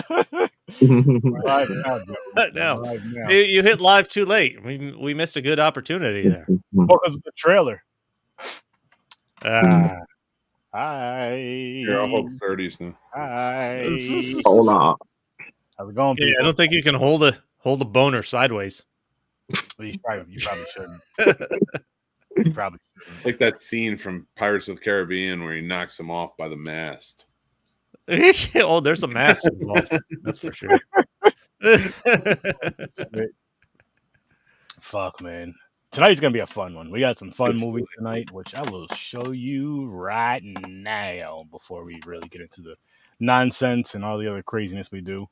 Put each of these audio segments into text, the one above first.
Live now, Joe. No, Live now. you hit live too late. We missed a good opportunity there. Because of the trailer. Ah. Hi. You're all whole 30s now. Hi. Hold on. How's it going, Yeah, people? I don't think you can hold a boner sideways. Well, you probably shouldn't. You probably shouldn't. It's like that scene from Pirates of the Caribbean where he knocks him off by the mast. Oh, there's a mask involved. That's for sure. Fuck, man. Tonight's gonna be a fun one. We got some fun movies tonight, which I will show you right now before we really get into the nonsense and all the other craziness we do.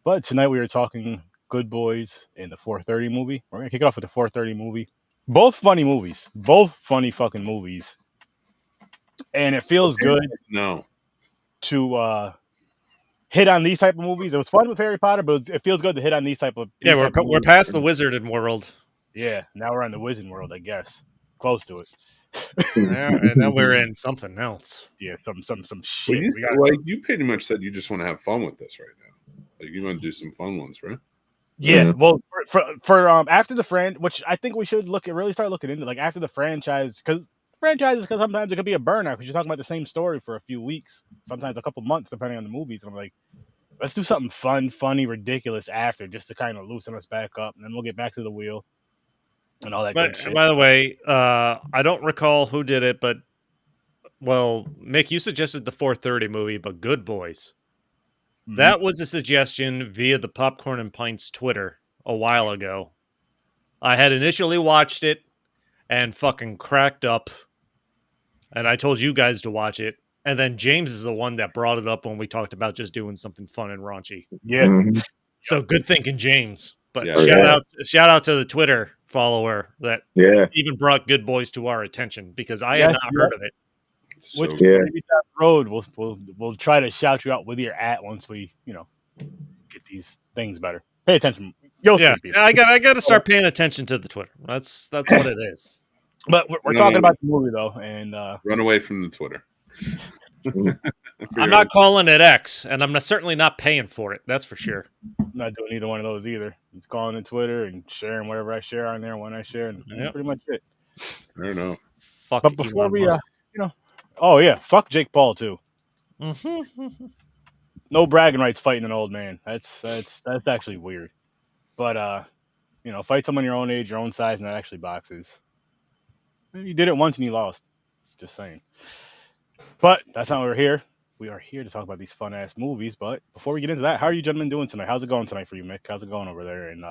But tonight we are talking Good Boys in the 4:30 movie. We're gonna kick it off with the 4:30 movie. Both funny movies. Both funny fucking movies. And it feels good to hit on these type of movies. It was fun with Harry Potter, but it feels good to hit on these type of we're past the wizarding world. Yeah, now we're on the wizarding world, I guess. Close to it. And now we're in something else. Yeah, some shit. Well, you pretty much said you just want to have fun with this right now. Like you want to do some fun ones, right? Yeah. Well, for after the which I think we should really start looking into, like after the franchises, because sometimes it could be a burnout because you're talking about the same story for a few weeks, sometimes a couple months, depending on the movies. And I'm like, let's do something fun, funny, ridiculous after, just to kind of loosen us back up, and then we'll get back to the wheel and all that good shit. By the way, I don't recall who did it, but Mick, you suggested the 4:30 movie, but Good Boys. Mm-hmm. That was a suggestion via the Popcorn and Pints Twitter a while ago. I had initially watched it and fucking cracked up, and I told you guys to watch it. And then James is the one that brought it up when we talked about just doing something fun and raunchy. Yeah. Mm-hmm. So good thinking, James. But shout out to the Twitter follower that even brought Good Boys to our attention, because I had not heard of it. Which maybe down the road we'll try to shout you out with your once we get these things better. Pay attention. You'll see people. I got to start paying attention to the Twitter. That's what it is. But we're talking about the movie though, and run away from the Twitter. I'm not calling it X, and I'm certainly not paying for it. That's for sure. I'm not doing either one of those either. It's calling it Twitter and sharing whatever I share on there when I share, and that's pretty much it. I don't know. But before we, oh yeah, fuck Jake Paul too. Mm-hmm. No bragging rights fighting an old man. That's actually weird. But fight someone your own age, your own size, and that actually boxes. You did it once and you lost. Just saying. But that's not why we're here. We are here to talk about these fun ass movies. But before we get into that, how are you gentlemen doing tonight? How's it going tonight for you, Mick? How's it going over there in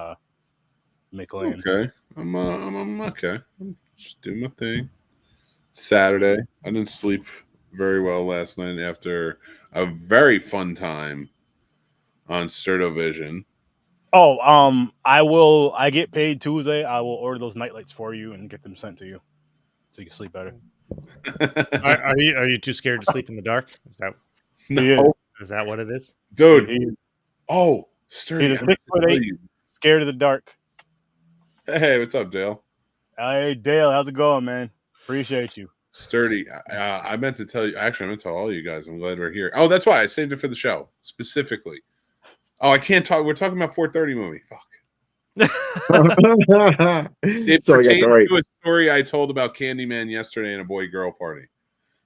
McLean? Okay, I'm okay. I'm just doing my thing. It's Saturday. I didn't sleep very well last night after a very fun time on Sturdovision. Oh, I get paid Tuesday. I will order those nightlights for you and get them sent to you, so you can sleep better. Are you too scared to sleep in the dark? Is that Is that what it is, dude? Sturdy, he's 6'8", scared of the dark. Hey, what's up, Dale? Hey, Dale, how's it going, man? Appreciate you. Sturdy, I meant to tell you. Actually, I meant to tell all you guys. I'm glad we're here. Oh, that's why I saved it for the show specifically. Oh, I can't talk. We're talking about 4:30 movie. Fuck. It pertains to a story I told about Candyman yesterday in a boy-girl party.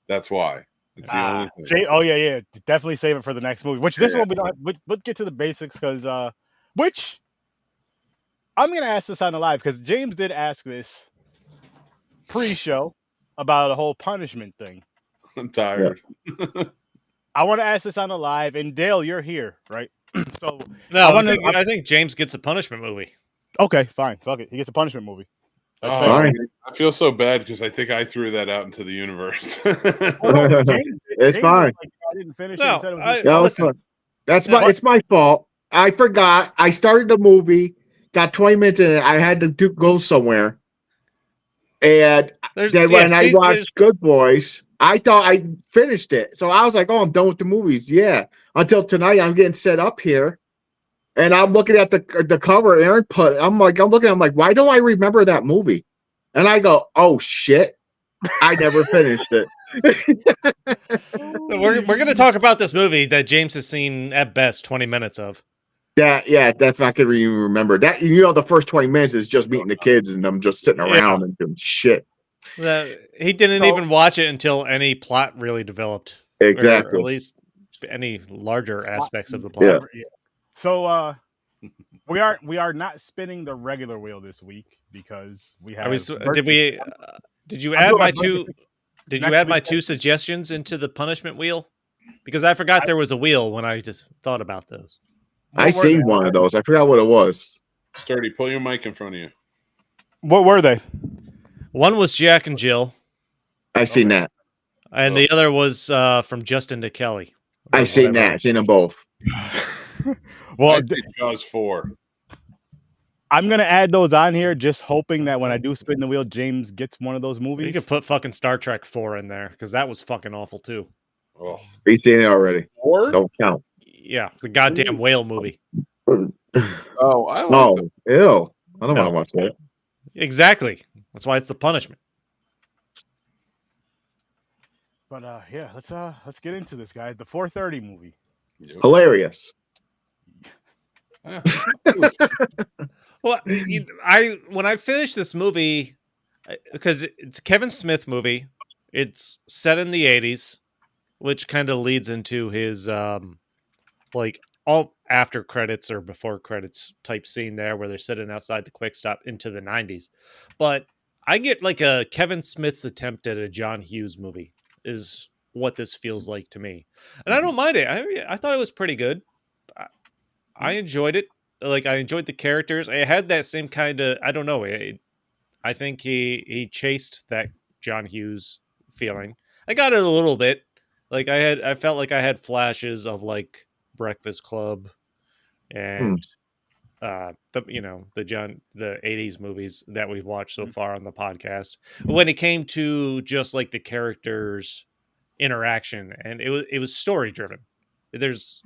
That's why. It's the only thing. Yeah. Definitely save it for the next movie. Which this one we don't. Let's get to the basics because which I'm gonna ask this on the live because James did ask this pre-show about a whole punishment thing. I'm tired. I want to ask this on the live, and Dale, you're here, right? So no, I think James gets a punishment movie. Okay, fine. Fuck it. He gets a punishment movie. That's fine. I feel so bad because I think I threw that out into the universe. It's fine. I didn't finish. It's my fault. I forgot. I started the movie, got 20 minutes in it. I had to go somewhere. And then when I watched Good Boys, I thought I finished it. So I was like, oh, I'm done with the movies. Yeah. Until tonight, I'm getting set up here. And I'm looking at the cover Aaron put. I'm like, why don't I remember that movie? And I go, oh, shit. I never finished it. We're going to talk about this movie that James has seen at best 20 minutes of. That's I can even remember that. The first 20 minutes is just meeting the kids and them just sitting around and doing shit. He didn't even watch it until any plot really developed, Exactly. or at least any larger aspects of the plot. Yeah. So we are not spinning the regular wheel this week because we have. Did you add my two? Did you add my two suggestions into the punishment wheel? Because I forgot there was a wheel when I just thought about those. I seen one of those. I forgot what it was. Sturdy, pull your mic in front of you. What were they? One was Jack and Jill. I seen that. And the other was from Justin to Kelly. I seen that. I seen them both. Well, Jaws 4. I'm gonna add those on here, just hoping that when I do spin the wheel, James gets one of those movies. You could put fucking Star Trek 4 in there because that was fucking awful too. Oh, we seen it already. 4? Don't count. Yeah, the goddamn whale movie. Oh, I like it. Ew. I don't want to watch that. Exactly. That's why it's the punishment. But yeah, let's get into this, guys. The 4:30 movie. Yep. Hilarious. Well, when I finished this movie, because it's a Kevin Smith movie, it's set in the 80s, which kind of leads into his like all after credits or before credits type scene there where they're sitting outside the Quick Stop into the 90s. But I get like a Kevin Smith's attempt at a John Hughes movie is what this feels like to me. And I don't mind it. I thought it was pretty good. I enjoyed it. Like, I enjoyed the characters. I had that same kind of, I don't know. I think he chased that John Hughes feeling. I got it a little bit. Like, I felt like I had flashes of like Breakfast Club and the 80s movies that we've watched so far on the podcast. When it came to just like the characters interaction, and it was story driven. There's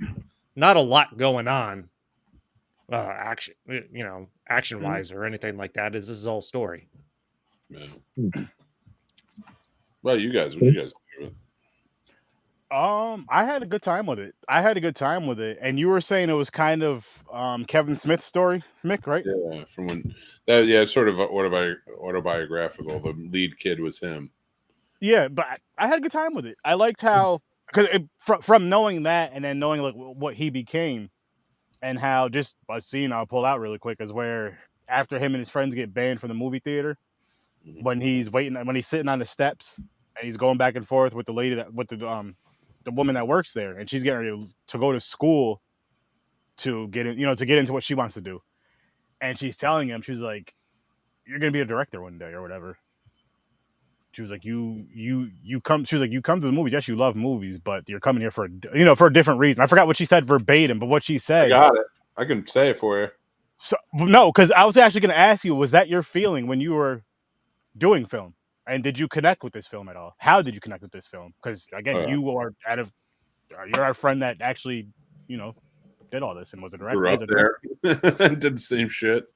not a lot going on action wise or anything like that. This is all story. Man. Well, you guys, what you guys think of it? I had a good time with it. And you were saying it was kind of Kevin Smith's story, Mick, right? Yeah, from when that sort of autobiographical. The lead kid was him. Yeah, but I had a good time with it. I liked how, because from knowing that and then knowing like what he became, and how just a scene I'll pull out really quick is where after him and his friends get banned from the movie theater, when he's sitting on the steps and he's going back and forth with the lady the woman that works there, and she's getting ready to go to school to get into what she wants to do, and she's telling him, she's like, "You're gonna be a director one day or whatever." She was like, you come to the movies. Yes, you love movies, but you're coming here for a different reason. I forgot what she said verbatim, but what she said. I got it. I can say it for you. So no, because I was actually going to ask you, was that your feeling when you were doing film? And did you connect with this film at all? How did you connect with this film? Because again, you're our friend that actually, did all this and was a director. Grew up there. Did the same shit.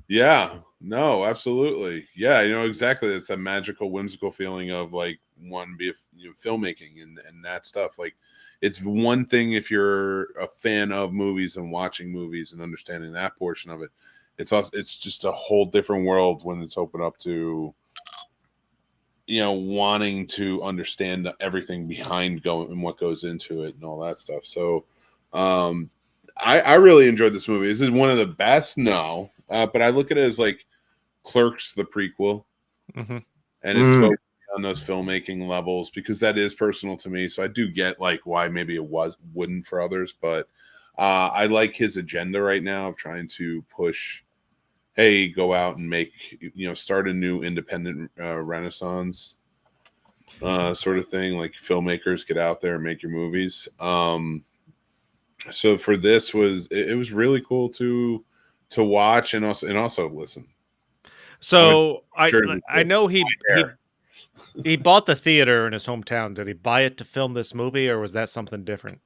Yeah. No, absolutely. Yeah, exactly. It's a magical, whimsical feeling of like filmmaking and that stuff. Like, it's one thing if you're a fan of movies and watching movies and understanding that portion of it. It's just a whole different world when it's open up to wanting to understand everything behind and what goes into it and all that stuff. So I really enjoyed this movie. This is one of the best, but I look at it as like Clerks, the prequel, and it's on those filmmaking levels because that is personal to me. So I do get like why maybe it wouldn't for others, but I like his agenda right now of trying to push, hey, go out and make, start a new independent renaissance sort of thing. Like, filmmakers, get out there and make your movies. So for this it was really cool to watch and also listen. So I know he bought the theater in his hometown. Did he buy it to film this movie, or was that something different?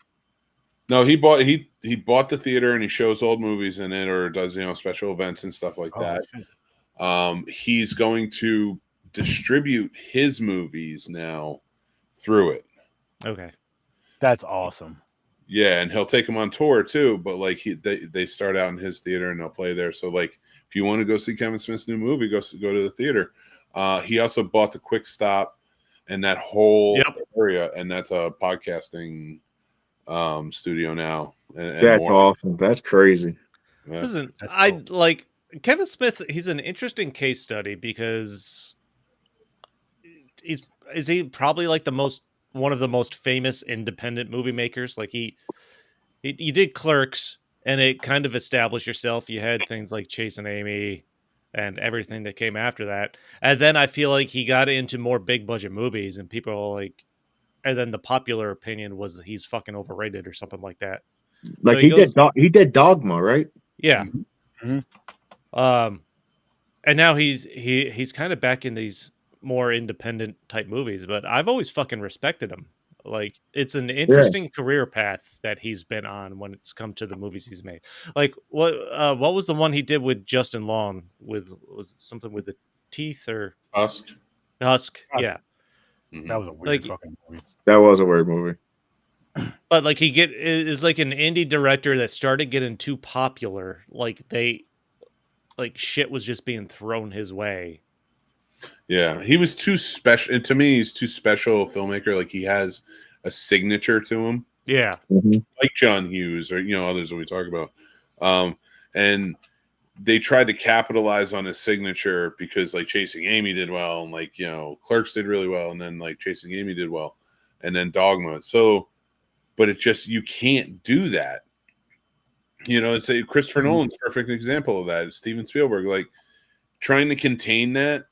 No, he bought the theater and he shows old movies in it or does special events and stuff like that. He's going to distribute his movies now through it. Okay. That's awesome. Yeah, and he'll take them on tour too. But like they start out in his theater and they'll play there. So like if you want to go see Kevin Smith's new movie, go to the theater. He also bought the Quick Stop and that whole area, and that's a podcasting studio now. And that's more. awesome. That's crazy. Yeah. Listen, I like Kevin Smith. He's an interesting case study because is he probably like one of the most famous independent movie makers. Like he did Clerks, and it kind of established yourself. You had things like Chasing Amy and everything that came after that. And then I feel like he got into more big budget movies, and people are like, and then the popular opinion was that he's fucking overrated or something like that. Like so he did Dogma, right? Yeah. Mm-hmm. And now he's kind of back in these more independent type movies, but I've always fucking respected him. Like it's an interesting career path that he's been on when it's come to the movies he's made. Like what was the one he did with Justin Long was it something with the teeth or Husk? Yeah. That was a weird fucking movie. That was a weird movie. But like is like an indie director that started getting too popular. Like shit was just being thrown his way. Yeah, he was too special. And to me, he's too special a filmmaker. Like he has a signature to him. Yeah. Like John Hughes or, others that we talk about. And they tried to capitalize on his signature because like Chasing Amy did well. And like, Clerks did really well. And then like Chasing Amy did well. And then Dogma. So, but it just, you can't do that. It's a Christopher Nolan's a perfect example of that. Steven Spielberg, like trying to contain that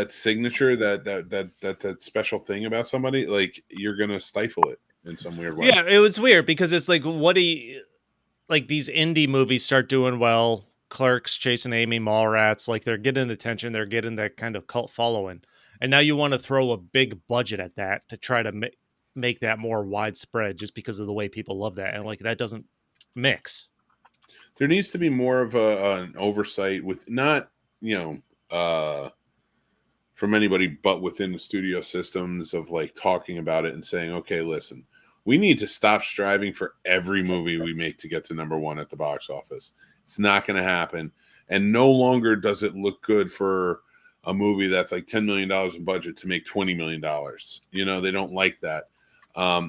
signature, that special thing about somebody, like you're gonna stifle it in some weird way. Yeah, it was weird because it's like these indie movies start doing well. Clerks, Chasing Amy, Mallrats, like they're getting attention, they're getting that kind of cult following, and now you want to throw a big budget at that to try to make that more widespread, just because of the way people love that, and like that doesn't mix. There needs to be more of an oversight with not from anybody but within the studio systems of like talking about it and saying, okay, listen, we need to stop striving for every movie we make to get to number one at the box office. It's not going to happen. And no longer does it look good for a movie that's like $10 million in budget to make $20 million. They don't like that.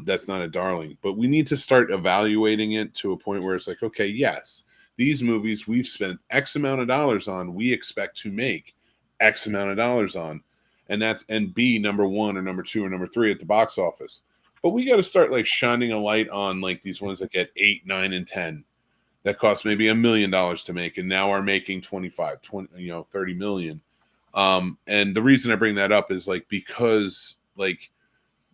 That's not a darling. But we need to start evaluating it to a point where it's like, okay, yes, these movies we've spent X amount of dollars on, we expect to make X amount of dollars on, and be number one or number two or number three at the box office. But we got to start like shining a light on like these ones that get 8, 9, and 10 that cost maybe $1 million to make and now are making 25, 20, 30 million. And the reason I bring that up is like because like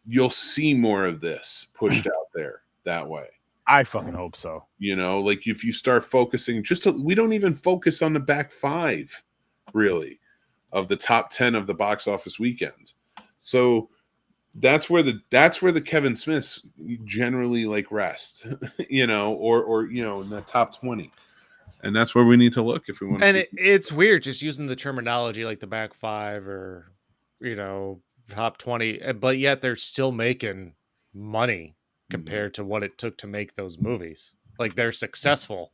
you'll see more of this pushed out there that way. I fucking hope so. Like if you start focusing we don't even focus on the back 5 really of the top 10 of the box office weekend. So that's where the Kevin Smiths generally like rest, or in the top 20. And that's where we need to look if we want to. And it's weird just using the terminology like the back 5 or, top 20, but yet they're still making money compared to what it took to make those movies. Like they're successful,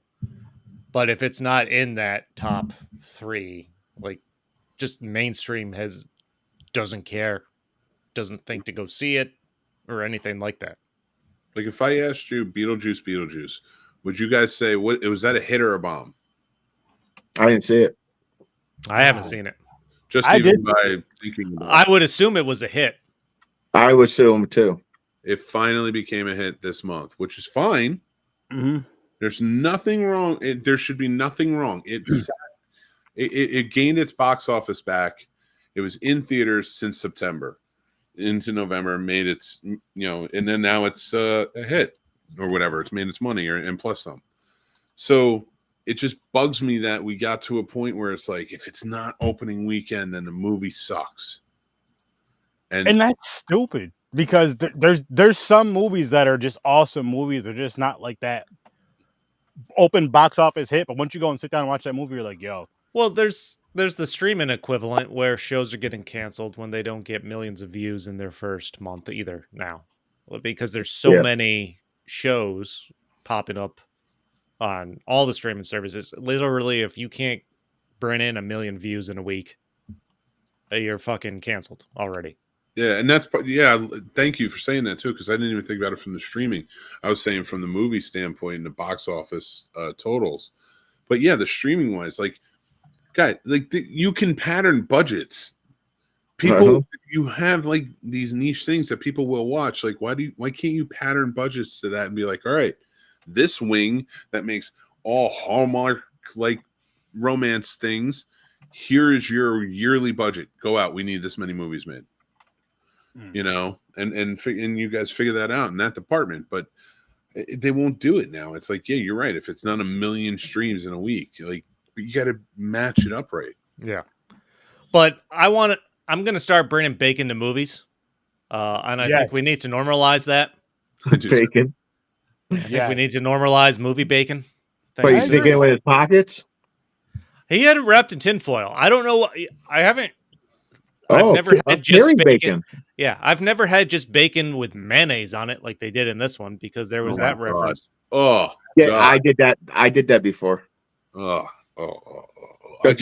but if it's not in that top 3, like just mainstream doesn't care, doesn't think to go see it or anything like that. Like if I asked you Beetlejuice, would you guys say was that a hit or a bomb? I didn't see it. I haven't seen it. Just even by thinking about I would assume it was a hit. I would assume too. It finally became a hit this month, which is fine. Mm-hmm. There's nothing wrong. There should be nothing wrong. It gained its box office back. It was in theaters since September into November, made its, and then now it's a hit or whatever. It's made its money and plus some. So it just bugs me that we got to a point where it's like, if it's not opening weekend, then the movie sucks. And that's stupid because there's some movies that are just awesome movies. They're just not like that open box office hit. But once you go and sit down and watch that movie, you're like, yo. Well, there's there's the streaming equivalent where shows are getting canceled when they don't get millions of views in their first month either now, because there's so many shows popping up on all the streaming services. Literally, if you can't bring in 1 million views in a week, you're fucking canceled already. Yeah, and thank you for saying that too, because I didn't even think about it from the streaming. I was saying from the movie standpoint and the box office totals. But yeah, the streaming wise, like, guys, like you can pattern budgets. People, you have like these niche things that people will watch. Like, why can't you pattern budgets to that and be like, all right, this wing that makes all Hallmark like romance things, here is your yearly budget. Go out. We need this many movies made. You know, and you guys figure that out in that department, but they won't do it now. It's like, yeah, you're right. If it's not 1 million streams in a week, like, you got to match it up right. Yeah, but I'm going to start bringing bacon to movies, and I think we need to normalize that. Bacon. I think we need to normalize movie bacon. But he's sticking it with his pockets. He had it wrapped in tinfoil. I don't know. I haven't. I've never had just bacon. Yeah, I've never had just bacon with mayonnaise on it like they did in this one, because there was that reference. Oh, yeah, God. I did that. I did that before. I eat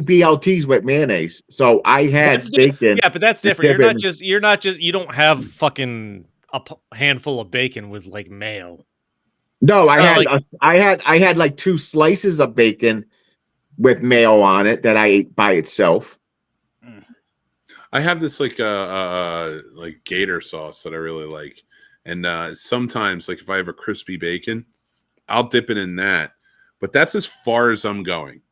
BLTs with mayonnaise, so I had bacon. Yeah, but that's different. You don't have fucking a handful of bacon with like mayo. No, I had like 2 slices of bacon with mayo on it that I ate by itself. I have this like gator sauce that I really like, and sometimes, like, if I have a crispy bacon, I'll dip it in that. But that's as far as I'm going.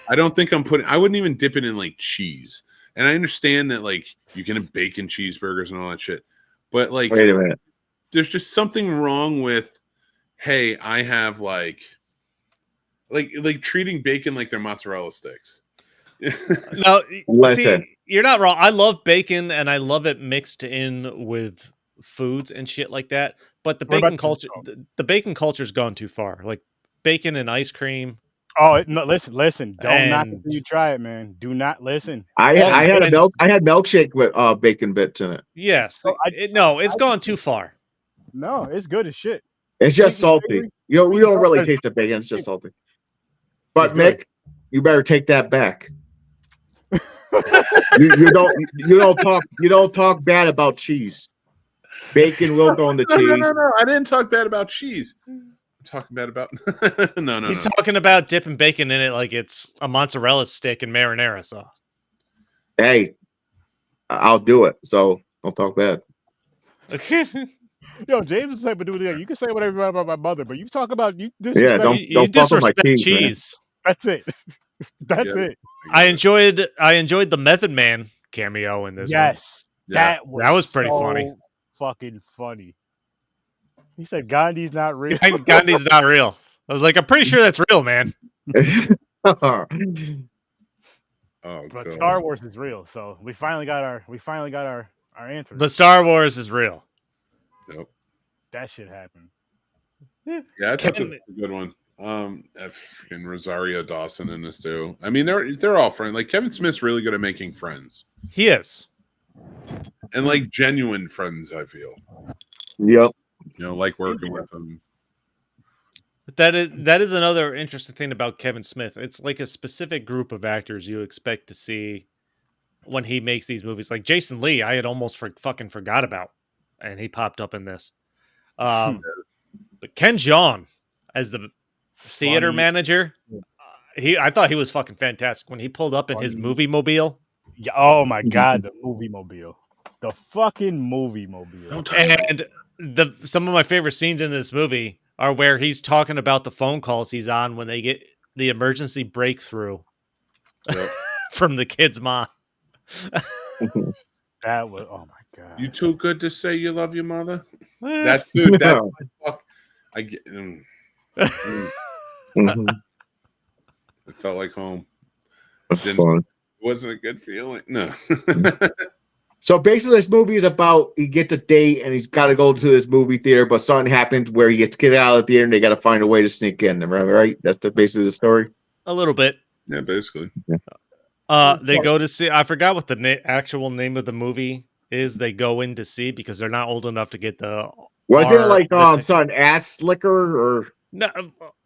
I don't think I wouldn't even dip it in like cheese. And I understand that, like, you can have bacon cheeseburgers and all that shit, but like, wait a minute, there's just something wrong with, hey, I have like treating bacon like they're mozzarella sticks. No, see, you're not wrong. I love bacon, and I love it mixed in with foods and shit like that. But the bacon culture's gone too far. Like bacon and ice cream. Oh no! Listen! Don't knock it till you try it, man. Do not listen. I had milkshake with bacon bits in it. Yes, it's gone too far. No, it's good as shit. It's just salty. We don't really taste the bacon. It's just salty. But Mick, you better take that back. you don't talk bad about cheese. Bacon will go on the cheese. No. I didn't talk bad about cheese. I'm talking bad about no. He's talking about dipping bacon in it like it's a mozzarella stick and marinara sauce. Hey, I'll do it. So don't talk bad. Yo, James is the type of dude. You can say whatever about my mother, but you talk about you. Don't disrespect cheese. That's it. That's it. I enjoyed the Method Man cameo in this. Yes, one. That was pretty funny. Fucking funny. He said Gandhi's not real. Gandhi's not real. I was like, I'm pretty sure that's real, man. But God. Star Wars is real, so we finally got our answer. But Star Wars is real. Yep. That shit happened. Yeah, that's a good one. Freaking Rosario Dawson in this too. I mean, they're all friends. Like, Kevin Smith's really good at making friends. He is, and like genuine friends. I feel. Yep. Like working with them. That is another interesting thing about Kevin Smith. It's like a specific group of actors you expect to see when he makes these movies. Like Jason Lee, I had almost fucking forgot about, and he popped up in this. But Ken Jeong as the theater manager, I thought he was fucking fantastic when he pulled up in his movie mobile. Yeah, oh my god, the movie mobile, the fucking movie mobile. And some of my favorite scenes in this movie are where he's talking about the phone calls he's on when they get the emergency breakthrough from the kid's mom. That was, oh my god. You too good to say you love your mother? That dude, that's fuck. I get. It felt like home. It wasn't a good feeling. No. So basically, this movie is about he gets a date and he's got to go to this movie theater, but something happens where he gets to get out of the theater and they got to find a way to sneak in. Right? That's basically the story. A little bit. Yeah, basically. They go to see. I forgot what the actual name of the movie is. They go in to see because they're not old enough to get the. Was it like some ass slicker or? No,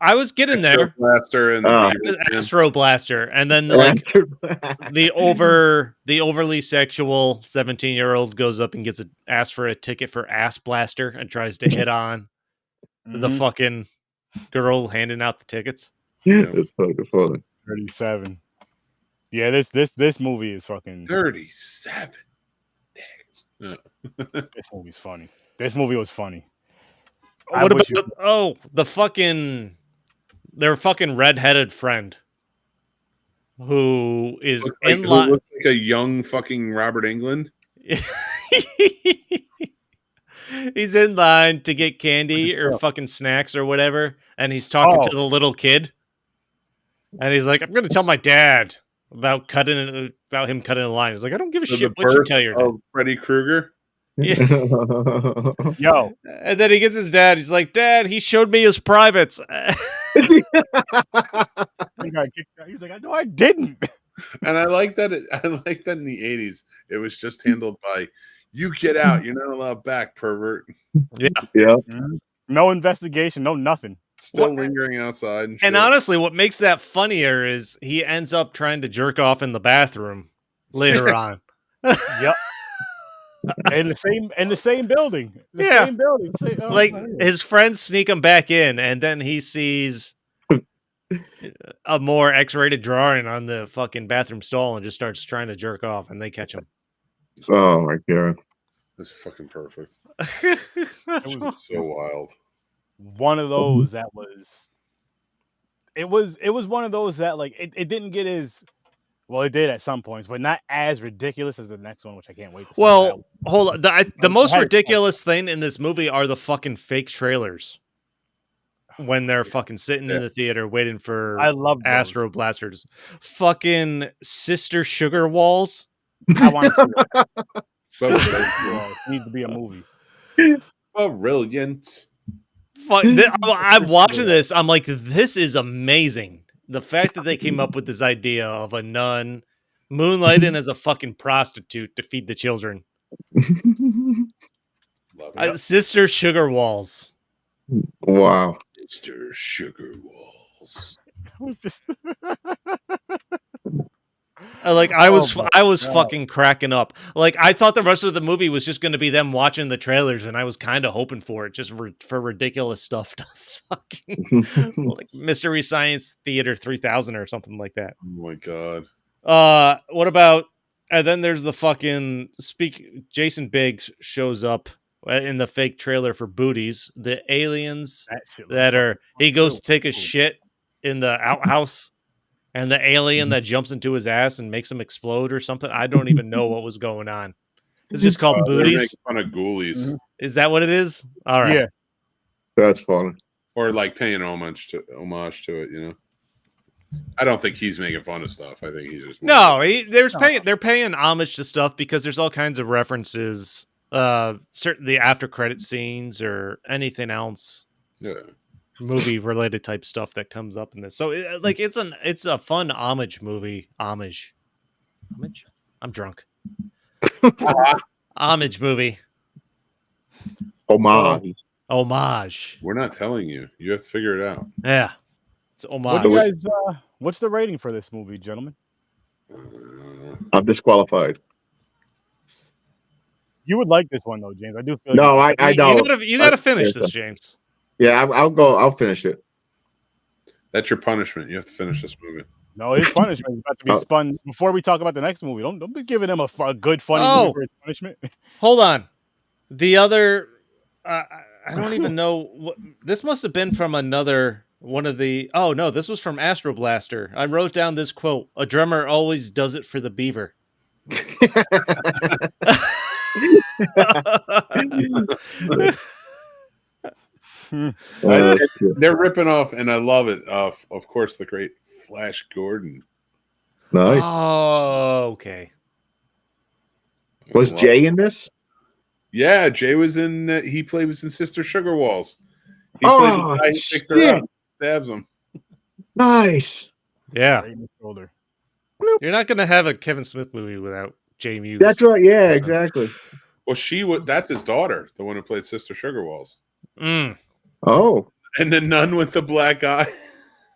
I was getting there. Blaster and the Astro Blaster, and then like the overly sexual 17-year-old goes up and asks for a ticket for Ass Blaster and tries to hit on the fucking girl handing out the tickets. Yeah, it's fucking funny. 37. Yeah, this movie is fucking 37. Yeah. This movie's funny. This movie was funny. What about their fucking redheaded friend who is in line? Looks like a young fucking Robert Englund. He's in line to get candy or fucking snacks or whatever, and he's talking to the little kid, and he's like, "I'm going to tell my dad about him cutting a line." He's like, "I don't give a shit what you tell your dad." Freddy Krueger. Yeah. Yo. And then he gets his dad. He's like, "Dad, he showed me his privates." He got kicked out. He's like, "No, I didn't." And I like that. I like that in the 80s, it was just handled by, "You get out. You're not allowed back, pervert." Yeah. Mm-hmm. No investigation. No nothing. Still lingering outside. And, and honestly, what makes that funnier is he ends up trying to jerk off in the bathroom later on. Yep. In the same building. Same building. His friends sneak him back in, and then he sees a more X-rated drawing on the fucking bathroom stall and just starts trying to jerk off, and they catch him. Oh my god. That's fucking perfect. It was so wild. One of those that was. It was one of those that like it didn't get as. Well, it did at some points, but not as ridiculous as the next one, which I can't wait to see. Well, hold on. The most ridiculous thing in this movie are the fucking fake trailers. When they're fucking sitting in the theater waiting for Astro Blasters. Fucking Sister Sugar Walls. I want to see that. Needs to be a movie. Brilliant. I'm watching this. I'm like, this is amazing. The fact that they came up with this idea of a nun moonlighting as a fucking prostitute to feed the children. Sister Sugar Walls. Wow. Sister Sugar Walls. I was fucking cracking up. Like, I thought the rest of the movie was just going to be them watching the trailers, and I was kind of hoping for it, just for ridiculous stuff to fucking like Mystery Science Theater 3000 or something like that. Oh my god. What about? And then there's the fucking Jason Biggs shows up in the fake trailer for Booties. The aliens he goes to take a shit in the outhouse. And the alien that jumps into his ass and makes him explode or something. I don't even know what was going on. It's just called Booties. Making fun of Ghoulies. Mm-hmm. Is that what it is? All right. Yeah. That's funny. Or like paying homage to it, you know. I don't think he's making fun of stuff. I think he's just they're paying homage to stuff because there's all kinds of references, the after credit scenes or anything else. Yeah. Movie related type stuff that comes up in this. So it's a fun homage movie. Homage. I'm drunk. Homage movie. Homage. We're not telling you. You have to figure it out. Yeah. It's homage. What's the rating for this movie, gentlemen? I'm disqualified. You would like this one though, James. I do feel no, I don't. You gotta finish this, James. Yeah, I'll finish it. That's your punishment. You have to finish this movie. No, his punishment is about to be spun before we talk about the next movie. Don't be giving him a good funny movie for his punishment. Hold on. The other I don't even know this must have been from another one of the no, this was from Astro Blaster. I wrote down this quote: "A drummer always does it for the beaver." They're ripping off, and I love it. Of course, the great Flash Gordon. Nice. Oh, okay. Was Jay in this? Yeah, Jay was in. He was in Sister Sugar Walls. He played the guy who picked her up, stabs him. Nice. Yeah. Right in the shoulder. You're not going to have a Kevin Smith movie without Jay Muse. That's right. Yeah, exactly. Well, that's his daughter, the one who played Sister Sugarwalls. Mm. Oh. And the nun with the black eye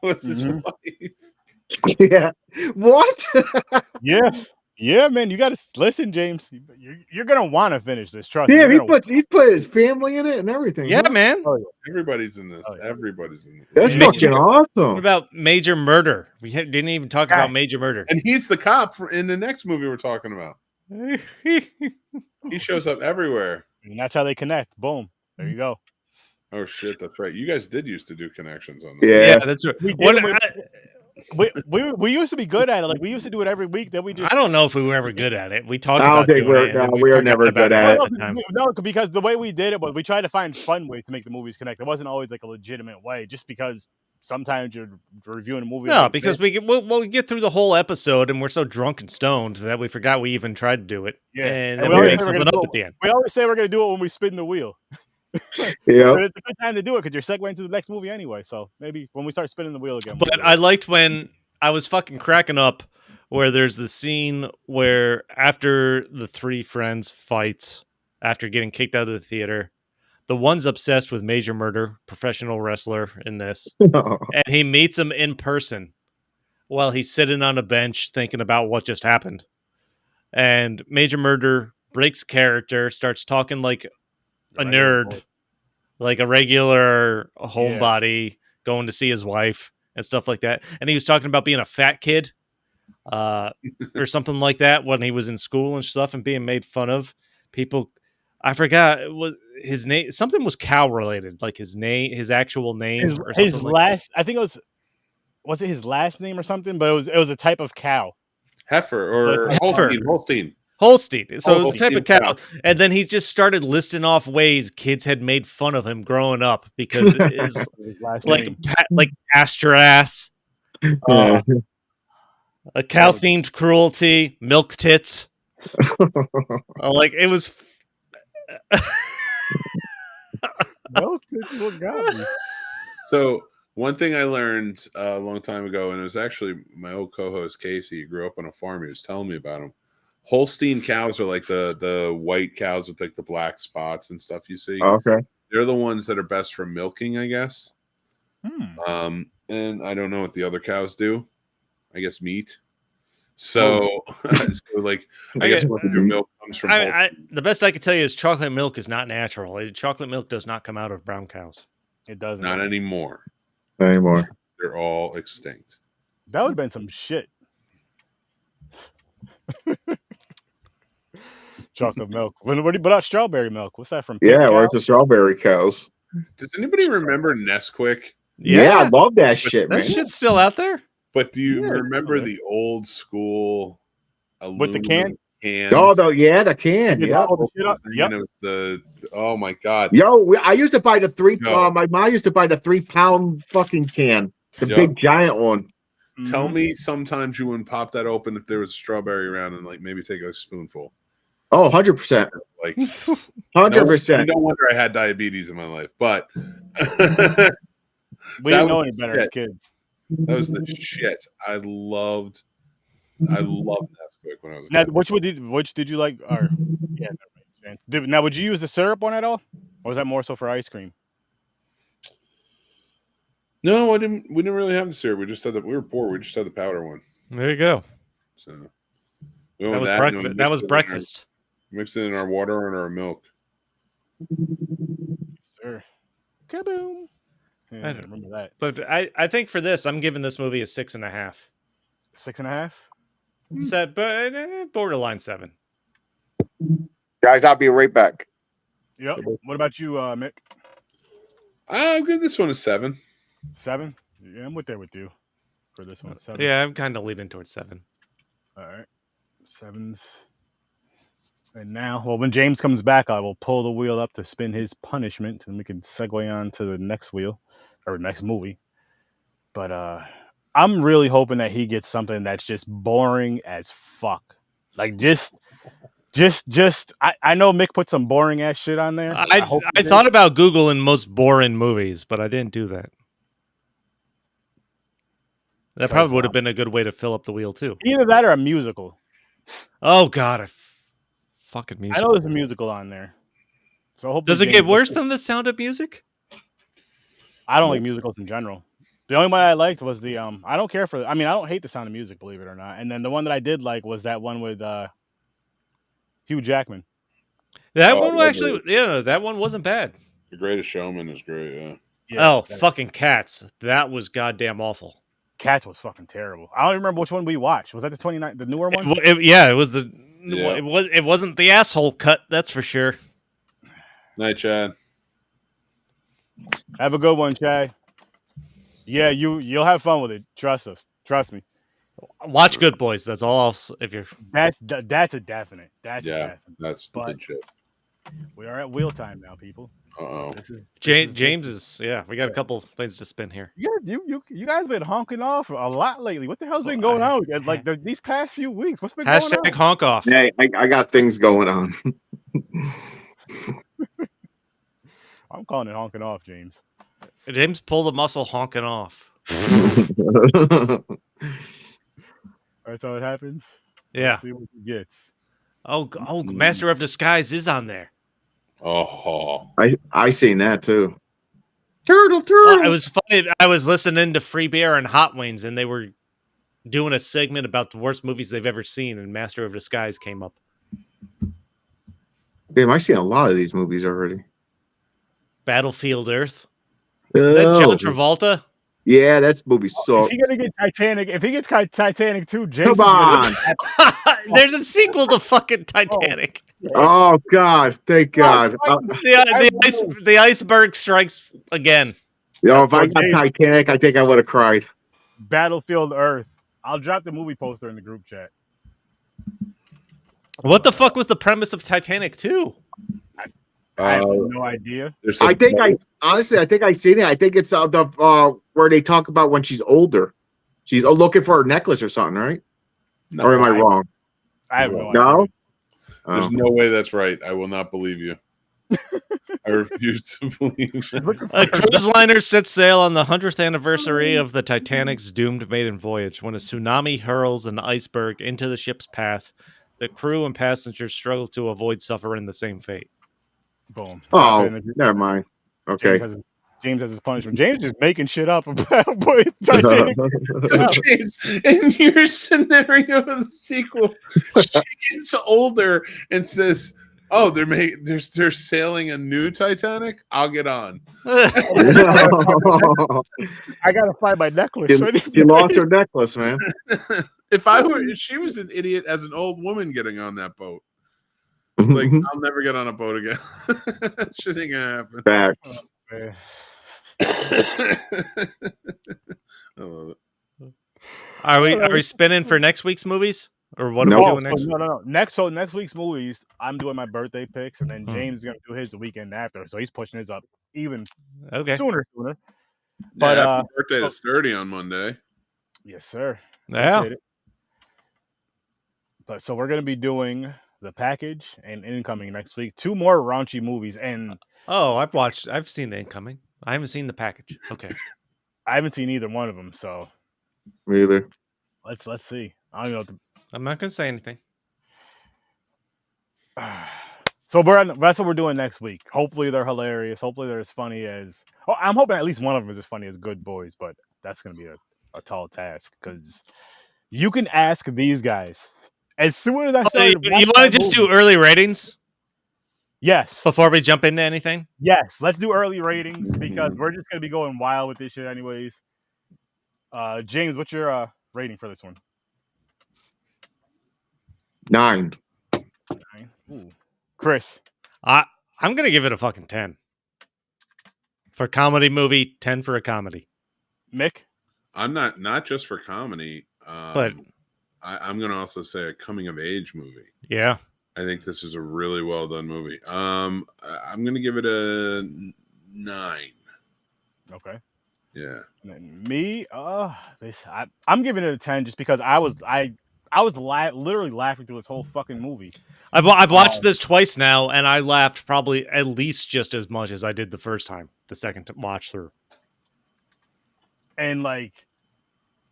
was his Mhm. wife. Yeah. What? Yeah, man. You got to listen, James. You're gonna want to finish this. Trust me. Damn, You're gonna- he put his family in it and everything. Yeah, huh? man. Oh, yeah. Everybody's in this. Oh, yeah. Everybody's in this. That's fucking What awesome. about Major Murder? We didn't even talk about Yes. Major Murder. And he's the cop in the next movie we're talking about. He shows up everywhere. And that's how they connect. Boom. There you go. Oh shit, that's right. You guys did used to do connections on this. Yeah. Yeah, that's right. We What- did, we used to be good at it. Like we used to do it every week. Then we just I don't know if we were ever good at it. We talked I don't about think doing it, and then we were forgot never about good at half it. the time. No, because the way we did it was we tried to find fun ways to make the movies connect. It wasn't always like a legitimate way. Just because sometimes you're reviewing a movie. No, like because this. we'll get through the whole episode and we're so drunk and stoned that we forgot we even tried to do it. Yeah. And And then we we always make say we're something gonna up do at the end. we always say we're gonna do it when we spin the wheel. Yeah. But it's a good time to do it because you're segueing to the next movie anyway. So maybe when we start spinning the wheel again. we'll But do I it. liked when I was fucking cracking up where there's the scene where after the three friends fight after getting kicked out of the theater, the one's obsessed with Major Murder, professional wrestler in this, and he meets him in person while he's sitting on a bench thinking about what just happened. And Major Murder breaks character, starts talking like a nerd, like a regular homebody going to see his wife and stuff like that. And he was talking about being a fat kid or something like that when he was in school and stuff and being made fun of. People, I forgot what his name. Something was cow related, like his name, his actual name, or something his like last. I think it was it his last name or something? But it was a type of cow. Heifer or Heifer. Holstein. Holstein. So it was a type of Holstein cow. And then he just started listing off ways kids had made fun of him growing up because it's His last like name. like Astra ass, a cow themed cruelty, milk tits. Like it was. Milk tits is what got me. So one thing I learned a long time ago, and it was actually my old co-host Casey, who grew up on a farm. He was telling me about them. Holstein cows are like the white cows with like the black spots and stuff you see. Okay. They're the ones that are best for milking, I guess. Hmm. And I don't know what the other cows do. I guess meat. So, so like I guess Okay. your milk comes from. The best I could tell you is chocolate milk is not natural. Chocolate milk does not come out of brown cows. It doesn't. Not anymore. Anymore. They're all extinct. That would have been some shit. Chocolate milk. What about strawberry milk? What's that from? Pink Yeah, Cow? where's the strawberry cows? Does anybody remember Nesquik? Yeah, I love that shit, That man. shit's still out there. But do you Yeah, remember okay. the old school With the can? cans? Oh, yeah, the can. You Yeah. hold the shit up. And Yep. it was the oh my god. Yo, I used to buy the No. my mom used to buy the 3-pound fucking can, the Yep. big giant one. Tell Mhm. me sometimes you wouldn't pop that open if there was strawberry around and like maybe take a spoonful. Oh, 100%. Like 100%. No wonder I had diabetes in my life, but We That didn't know was any better shit. as kids. that was the shit. I loved Nesquik when I was a Now, kid. which did you like? Or yeah, never mind. Now, would you use the syrup one at all, or was that more so for ice cream? No, I didn't. We didn't really have the syrup. We just had we were poor. We just had the powder one. There you go. So we went That with was and breakfast. then That was mixed it in breakfast. Mixed it in our water and our milk. Sir, kaboom! Yeah, I don't- remember that. But I think for this, I'm giving this movie a 6.5. 6.5. Set, but borderline 7. Guys, I'll be right back. Yep. What about you, Mick? I'll give this one a 7. 7. Yeah, I'm there with you for this one. 7. Yeah, I'm kind of leaning towards 7. All right. 7s. And now, well, when James comes back, I will pull the wheel up to spin his punishment, and we can segue on to the next wheel or next movie. But I'm really hoping that he gets something that's just boring as fuck. Like just. I know Mick put some boring ass shit on there. I thought about Googling most boring movies, but I didn't do that. That probably would have been a good way to fill up the wheel too. Either that or a musical. Oh God, fucking musical. I know there's a musical on there. So hopefully does it get worse than The Sound of Music? I don't like musicals in general. The only one I liked was the I don't care for. I mean, I don't hate The Sound of Music, believe it or not. And then the one that I did like was that one with Hugh Jackman. That one actually, that one wasn't bad. The Greatest Showman is great. Yeah. Fucking Cats. That was goddamn awful. Cats was fucking terrible. I don't even remember which one we watched. Was that the 29th, the newer one? It was the. Yeah. It wasn't the asshole cut. That's for sure. Night, Chad. Have a good one, Chad. Yeah, you'll have fun with it. Trust us. Trust me. Watch Good Boys. That's all else. If you're that's a definite. That's that's legit. We are at wheel time now, people. James is we got a couple things to spin here. You guys been honking off a lot lately. What the hell's been going on? Like these past few weeks, what's been going on? Hashtag honk off. Hey, I got things going on. I'm calling it honking off, James. James pulled a muscle honking off. That's how it happens. Yeah. Let's see what he gets. Oh, Master of Disguise is on there. Oh, I seen that too. Turtle. It was funny. I was listening to Free Beer and Hot Wings, and they were doing a segment about the worst movies they've ever seen, and Master of Disguise came up. Damn, I've seen a lot of these movies already. Battlefield Earth. Is that John Travolta? Yeah, that's movie so. Is he gonna get Titanic? If he gets Titanic too, James. Come on. There's a sequel to fucking Titanic. Oh God! Thank God. The iceberg strikes again. Yo, if I got Titanic, I think I would have cried. Battlefield Earth. I'll drop the movie poster in the group chat. What the fuck was the premise of Titanic 2? I have no idea. I think I think I've seen it. I think it's the where they talk about when she's older. She's looking for her necklace or something, right? No, or am I wrong? I have no idea. There's no way that's right. I will not believe you. I refuse to believe that. A cruise liner sets sail on the 100th anniversary of the Titanic's doomed maiden voyage. When a tsunami hurls an iceberg into the ship's path, the crew and passengers struggle to avoid suffering the same fate. Boom. Oh, never mind. Okay. James has his punishment. James just making shit up about Titanic. So James, in your scenario of the sequel, she gets older and says, "Oh, they're sailing a new Titanic. I'll get on." I gotta find my necklace. She lost her necklace, man. If she was an idiot as an old woman getting on that boat. Like, I'll never get on a boat again. Shit ain't gonna happen. Facts. I love it. Are we spinning for next week's movies? Or what are we doing next week? No. Next week's movies, I'm doing my birthday picks, and then James is gonna do his the weekend after. So he's pushing his up even sooner. But happy birthday to Sturdy on Monday. Yes, sir. Yeah. But so we're gonna be doing The Package and Incoming next week. 2 more raunchy movies, and I've seen Incoming. I haven't seen The Package. Okay. I haven't seen either one of them, so me either. Let's see. I don't know. I'm not gonna say anything. So that's what we're doing next week. Hopefully they're hilarious. Hopefully they're as funny as. Oh, I'm hoping at least one of them is as funny as Good Boys, but that's gonna be a tall task because you can ask these guys. As soon as I say, you want to just do early ratings? Yes. Before we jump into anything? Yes. Let's do early ratings because we're just gonna be going wild with this shit, anyways. James, what's your rating for this one? 9. Ooh. Chris, I'm gonna give it a fucking 10 for comedy movie. 10 for a comedy. Mick, I'm not just for comedy, but I'm gonna also say a coming of age movie. Yeah, I think this is a really well done movie. I'm gonna give it a 9. Okay. Yeah. Me, I'm giving it a 10 just because I was literally laughing through this whole fucking movie. I've watched this twice now, and I laughed probably at least just as much as I did the first time. The second watch through, and like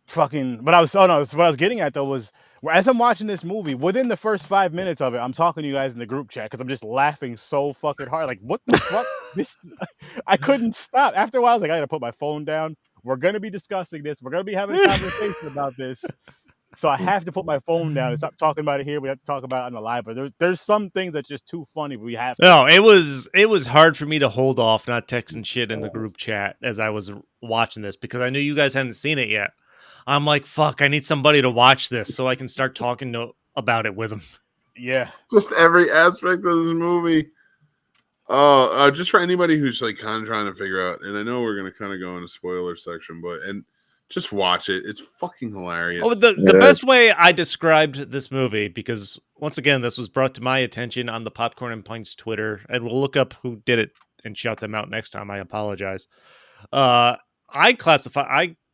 fucking. But I was what I was getting at though was as I'm watching this movie, within the first 5 minutes of it, I'm talking to you guys in the group chat because I'm just laughing so fucking hard. Like, what the fuck? This I couldn't stop. After a while, I was like, I gotta put my phone down. We're gonna be discussing this. We're gonna be having a conversation about this. So I have to put my phone down and stop talking about it here. We have to talk about it on the live. But there's some things that's just too funny. We have to. No, it was hard for me to hold off not texting shit in the group chat as I was watching this because I knew you guys hadn't seen it yet. I'm like, fuck, I need somebody to watch this so I can start talking about it with them. Yeah. Just every aspect of this movie. Just for anybody who's like kind of trying to figure out, and I know we're gonna kind of go in a spoiler section, but just watch it. It's fucking hilarious. Oh, the best way I described this movie, because once again, this was brought to my attention on the Popcorn and Pints Twitter, and we'll look up who did it and shout them out next time. I apologize.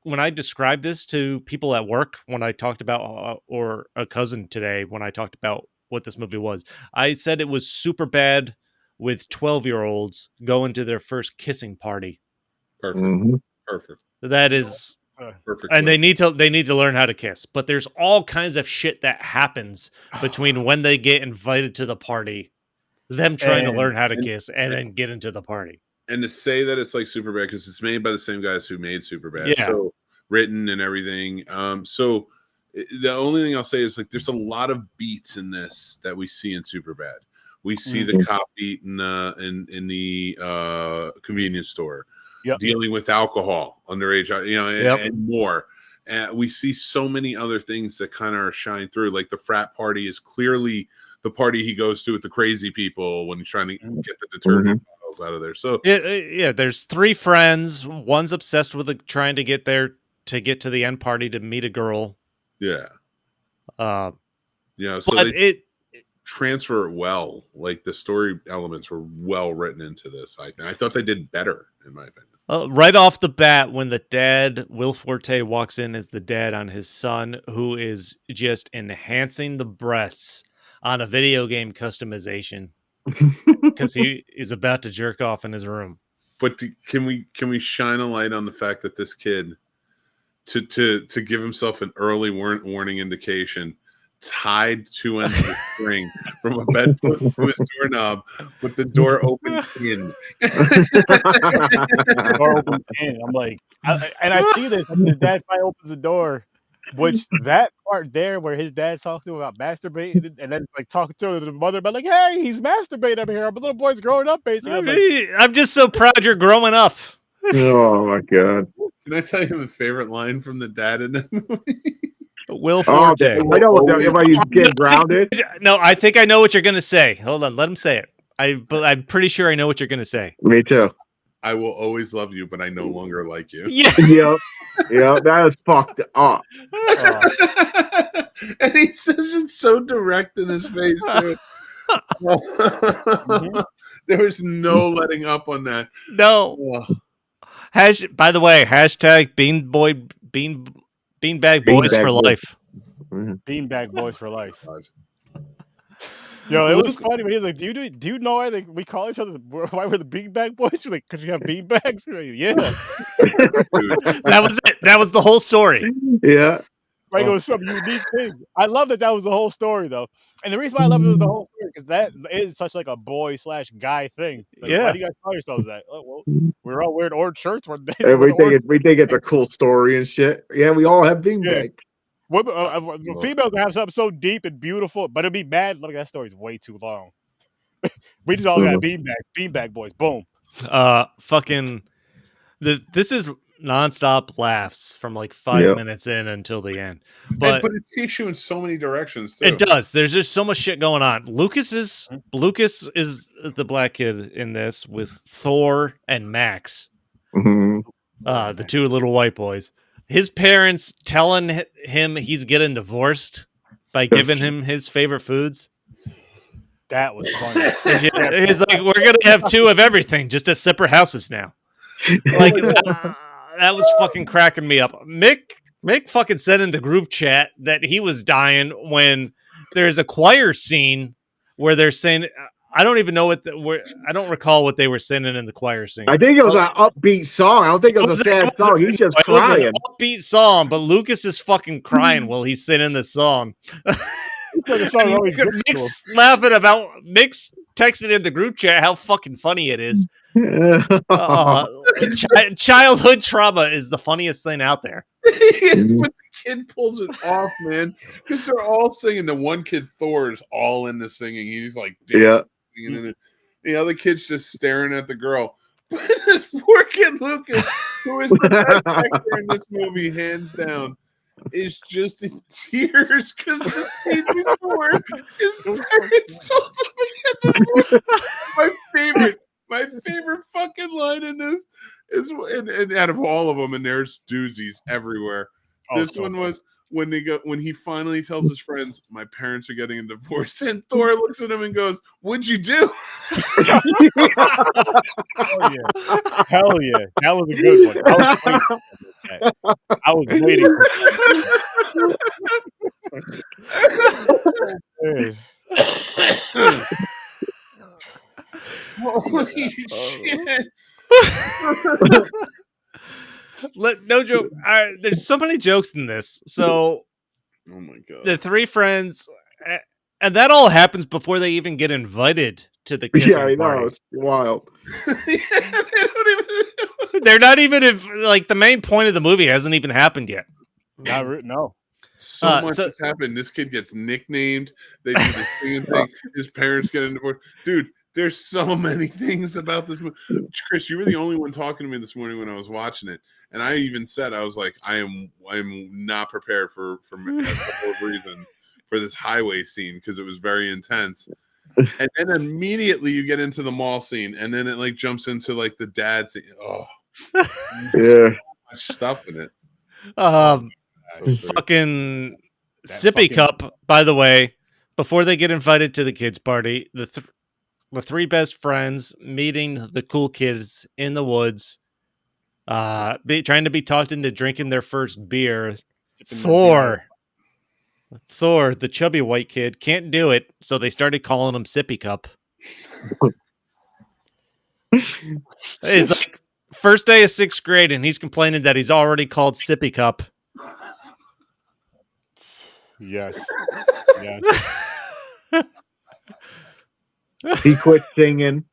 When I described this to people at work, when I talked about, or a cousin today, when I talked about what this movie was, I said it was super bad with 12-year-olds going to their first kissing party. Perfect. Mhm. Perfect. That is Perfect. and they need to learn how to kiss. But there's all kinds of shit that happens between when they get invited to the party, them trying to learn how to kiss, and then get into the party. And to say that it's like Superbad because it's made by the same guys who made Superbad, Yeah. so written and everything. So the only thing I'll say is like there's a lot of beats in this that we see in Superbad. We see the cop beat in the convenience store. Yep. Dealing with alcohol, underage, and more. And we see so many other things that kind of shine through. Like the frat party is clearly the party he goes to with the crazy people when he's trying to get the detergent bottles out of there. So yeah, there's 3 friends. One's obsessed with trying to get to the end party to meet a girl. Yeah. So but they transfer it well. Like the story elements were well written into this. I thought they did better, in my opinion. Right off the bat, when the dad, Will Forte, walks in as the dad on his son, who is just enhancing the breasts on a video game customization because he is about to jerk off in his room. But can we shine a light on the fact that this kid, to give himself an early warning indication, tied 2 ends of the string from a bedpost to his doorknob, with the door open in. The door opens in. I'm like, I see this. His dad finally opens the door, which that part there where his dad talks to him about masturbating, and then like talking to the mother about like, hey, he's masturbating over here. My little boy's growing up, basically. I'm just so proud you're growing up. Oh my god! Can I tell you the favorite line from the dad in that movie? Will Forte. I know what you get grounded. No, I think I know what you're gonna say. Hold on, let him say it. I'm pretty sure I know what you're gonna say. Me too. I will always love you, but I no longer like you. Yeah. Yeah, that is fucked up. And he says it so direct in his face too. There was no letting up on that. No. By the way, hashtag Beanbag Boys for life. Beanbag Boys for life. Yo, it was funny when he was like, "Do you know why we call each other why we're the Beanbag Boys?" You're like, "Because you have beanbags." Like, yeah, that was it. That was the whole story. Yeah, like it was some unique thing. I love that was the whole story though, and the reason why I love it was the whole story because that is such like a boy/guy thing. Like, yeah, why do you guys call yourselves that? Oh, well, we're all wearing orange shirts. We think it's a cool story and shit. Yeah, we all have beanbags. Yeah. Females have something so deep and beautiful, but it'd be bad. Look, that story's way too long. We just all got beanbag boys. Boom. Fucking. This is nonstop laughs from like 5 minutes in until the end. But it takes you in so many directions too. It does. There's just so much shit going on. Lucas is the black kid in this with Thor and Max, the 2 little white boys. His parents telling him he's getting divorced by giving him his favorite foods. That was funny. He's like, we're gonna have 2 of everything, just at separate houses now. Like that was fucking cracking me up. Mick fucking said in the group chat that he was dying when there's a choir scene where they're saying, I don't even know I don't recall what they were singing in the choir scene. I think it was an upbeat song. I don't think it was a sad song. He's just It was an crying. upbeat song, but Lucas is fucking crying while he's singing the song. Mick's laughing about Mick's texting in the group chat how fucking funny it is. Childhood trauma is the funniest thing out there. Yes, but the kid pulls it off, man, because they're all singing. The one kid, Thor, is all into singing. He's like dancing, and the other kid's just staring at the girl. But this poor kid Lucas, who is the best actor in this movie, hands down, is just in tears because the scene before his parents told him to get the my favorite fucking line in this is, and out of all of them, and there's doozies everywhere. This one was when he finally tells his friends, "My parents are getting a divorce," and Thor looks at him and goes, "What'd you do?" Oh yeah, hell yeah, that was a good one. I was waiting for that. Holy shit. No joke. There's so many jokes in this. So, oh my god, the three friends, and that all happens before they even get invited to the kissing party. Yeah, I know, it's wild. They're not even like the main point of the movie hasn't even happened yet. No. So much has happened. This kid gets nicknamed. They do the singing thing. His parents get into divorce. Dude, there's so many things about this movie. Chris, you were the only one talking to me this morning when I was watching it, and I even said, I was like, I'm not prepared for a couple of reasons for this highway scene because it was very intense. And then immediately you get into the mall scene, and then it like jumps into like the dad scene. Oh, yeah, much stuff in it. Fucking sippy cup. By the way, before they get invited to the kids' party, the three best friends meeting the cool kids in the woods, trying to be talked into drinking their first beer. Thor, the chubby white kid, can't do it, so they started calling him Sippy Cup. It's like first day of 6th grade, and he's complaining that he's already called Sippy Cup. Yes. He quit singing.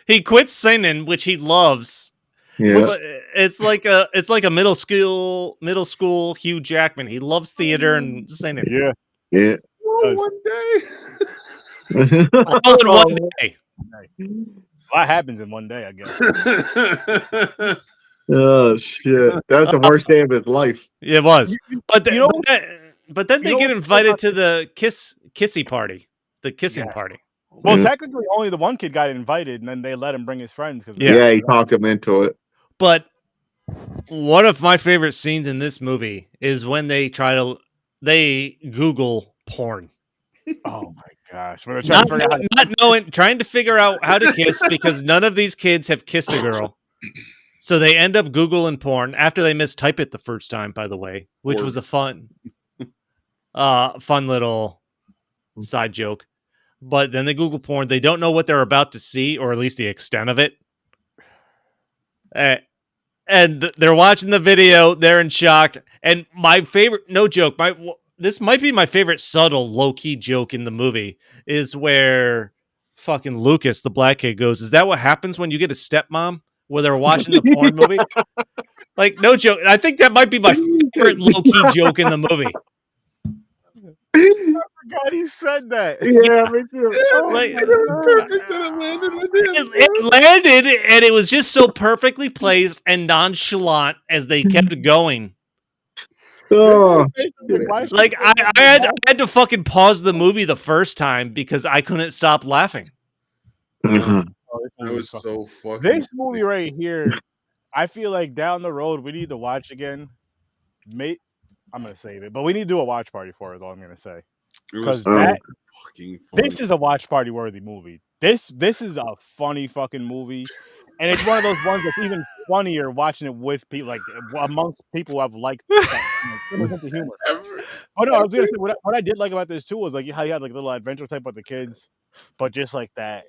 He quits singing, which he loves. Yeah. It's like a middle school Hugh Jackman. He loves theater and singing. Yeah. Oh, one day. All in one day. A lot happens in one day, I guess. Oh shit! That was the worst day of his life. It was. But then they get invited to the kissy party, the kissing party. Well, technically, only the one kid got invited, and then they let him bring his friends. Yeah, he talked him into it. But one of my favorite scenes in this movie is when they Google porn. Oh my gosh! Trying to figure out how to kiss because none of these kids have kissed a girl. So they end up Googling porn after they mistype it the first time, by the way, which was a fun little side joke. But then they Google porn. They don't know what they're about to see, or at least the extent of it. And they're watching the video. They're in shock. And my favorite, no joke, this might be my favorite subtle, low-key joke in the movie, is where fucking Lucas, the black kid, goes, "Is that what happens when you get a stepmom?" Where they're watching the porn movie. Like, no joke. I think that might be my favorite low-key joke in the movie. I forgot he said that. Yeah, me too. It landed, and it was just so perfectly placed and nonchalant as they kept going. Oh. Like I had to fucking pause the movie the first time because I couldn't stop laughing. That was so fucking. This movie right here, I feel like down the road we need to watch again. I'm gonna save it, but we need to do a watch party for it. Is all I'm gonna say. Because this is a watch party worthy movie. This is a funny fucking movie, and it's one of those ones that's even funnier watching it with people, like amongst people who have liked the humor. Oh no, I was gonna say what I did like about this too was like how you had like little adventure type with the kids, but just like that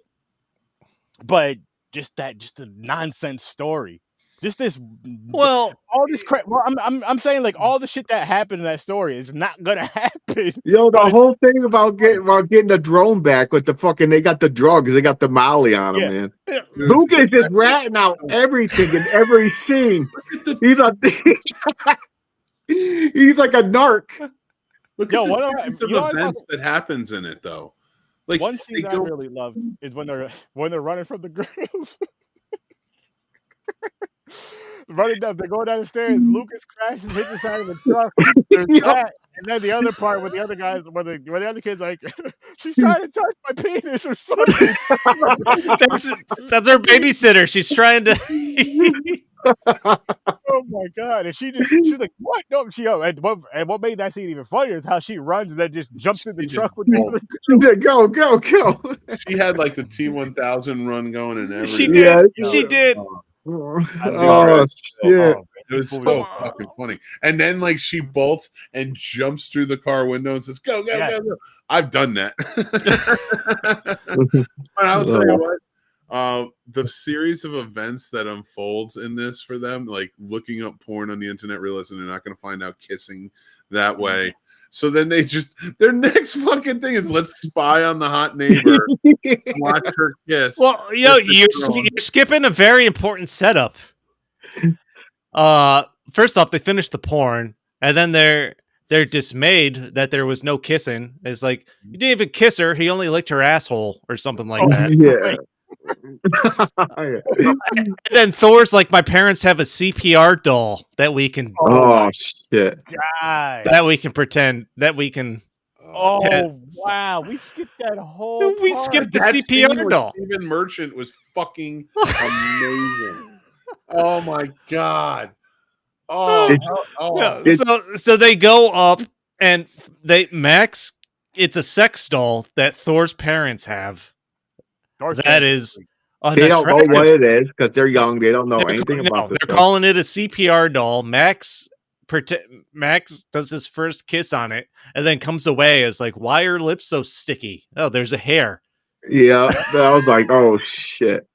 but just a nonsense story. Just this, Well, all this crap. Well, I'm saying like all the shit that happened in that story is not gonna happen. Yo, the whole thing about getting the drone back with the fucking, they got the drugs, they got the Molly on them, man. Lucas is ratting out everything in every scene. He's like a narc. Look at the series of events that happens in it, though. Like one scene I really loved is when they're running from the girls. Running down, they're going down the stairs. Lucas crashes, hits the side of the truck. There's that, and then the other part where the other guys, where the other kid's like, she's trying to touch my penis or something. that's her babysitter. She's trying to. Oh my god! And she's like, what? No, and what made that scene even funnier is how she runs and then just jumps in the truck with the other. She said, go. She had like the T1000 run going and everything. She did. She did. Oh, shit. It was so fucking funny. And then like she bolts and jumps through the car window and says, go. I've done that. But I'll tell you what, the series of events that unfolds in this for them, like looking up porn on the internet, realizing they're not going to find out kissing that way. So then their next fucking thing is let's spy on the hot neighbor, watch her kiss. Well, you're skipping a very important setup. First off, they finish the porn, and then they're dismayed that there was no kissing. It's like, you didn't even kiss her; he only licked her asshole or something like that. Yeah. And then Thor's like, my parents have a CPR doll that we can. Oh shit! God. That we can pretend that we can. Oh wow, we skipped that whole. We skipped the CPR doll. Stephen Merchant was fucking amazing. Oh my god. So they go up and Max. It's a sex doll that Thor's parents have. That is, they don't know what it is because they're young. They don't know anything about it. They're calling it a CPR doll. Max does his first kiss on it and then comes away as like, why are lips so sticky? Oh, there's a hair. Yeah, I was like, oh shit.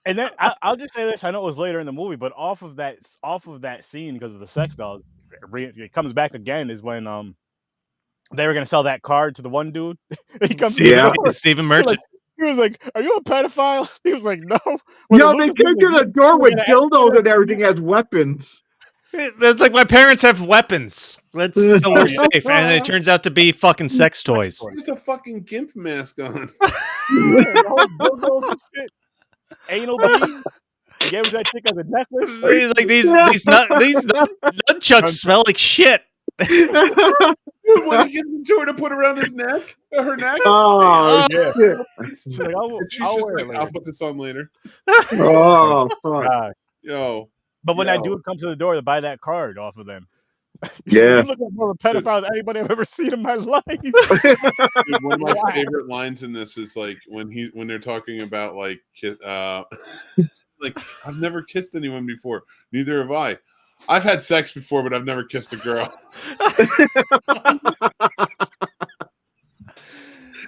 And then I'll just say this: I know it was later in the movie, but off of that scene because of the sex doll, it comes back again. Is when they were gonna sell that card to the one dude. He comes, Stephen Merchant. He was like, "Are you a pedophile?" He was like, "No." No, they came to the door with dildos and everything as weapons. That's like, my parents have weapons. So we're safe. And it turns out to be fucking sex toys. There's a fucking gimp mask on. Anal beads. He gave that chick as a necklace. He's like, these nunchucks smell like shit. When he gets into her to put around his neck, her neck. Oh yeah. She's like, I'll put this on later. Oh fuck. Yo. But when that dude comes to the door to buy that card off of them, yeah, you look like more of a pedophile than anybody I've ever seen in my life. Dude, one of my favorite lines in this is like when they're talking about like like, I've never kissed anyone before. Neither have I. I've had sex before, but I've never kissed a girl.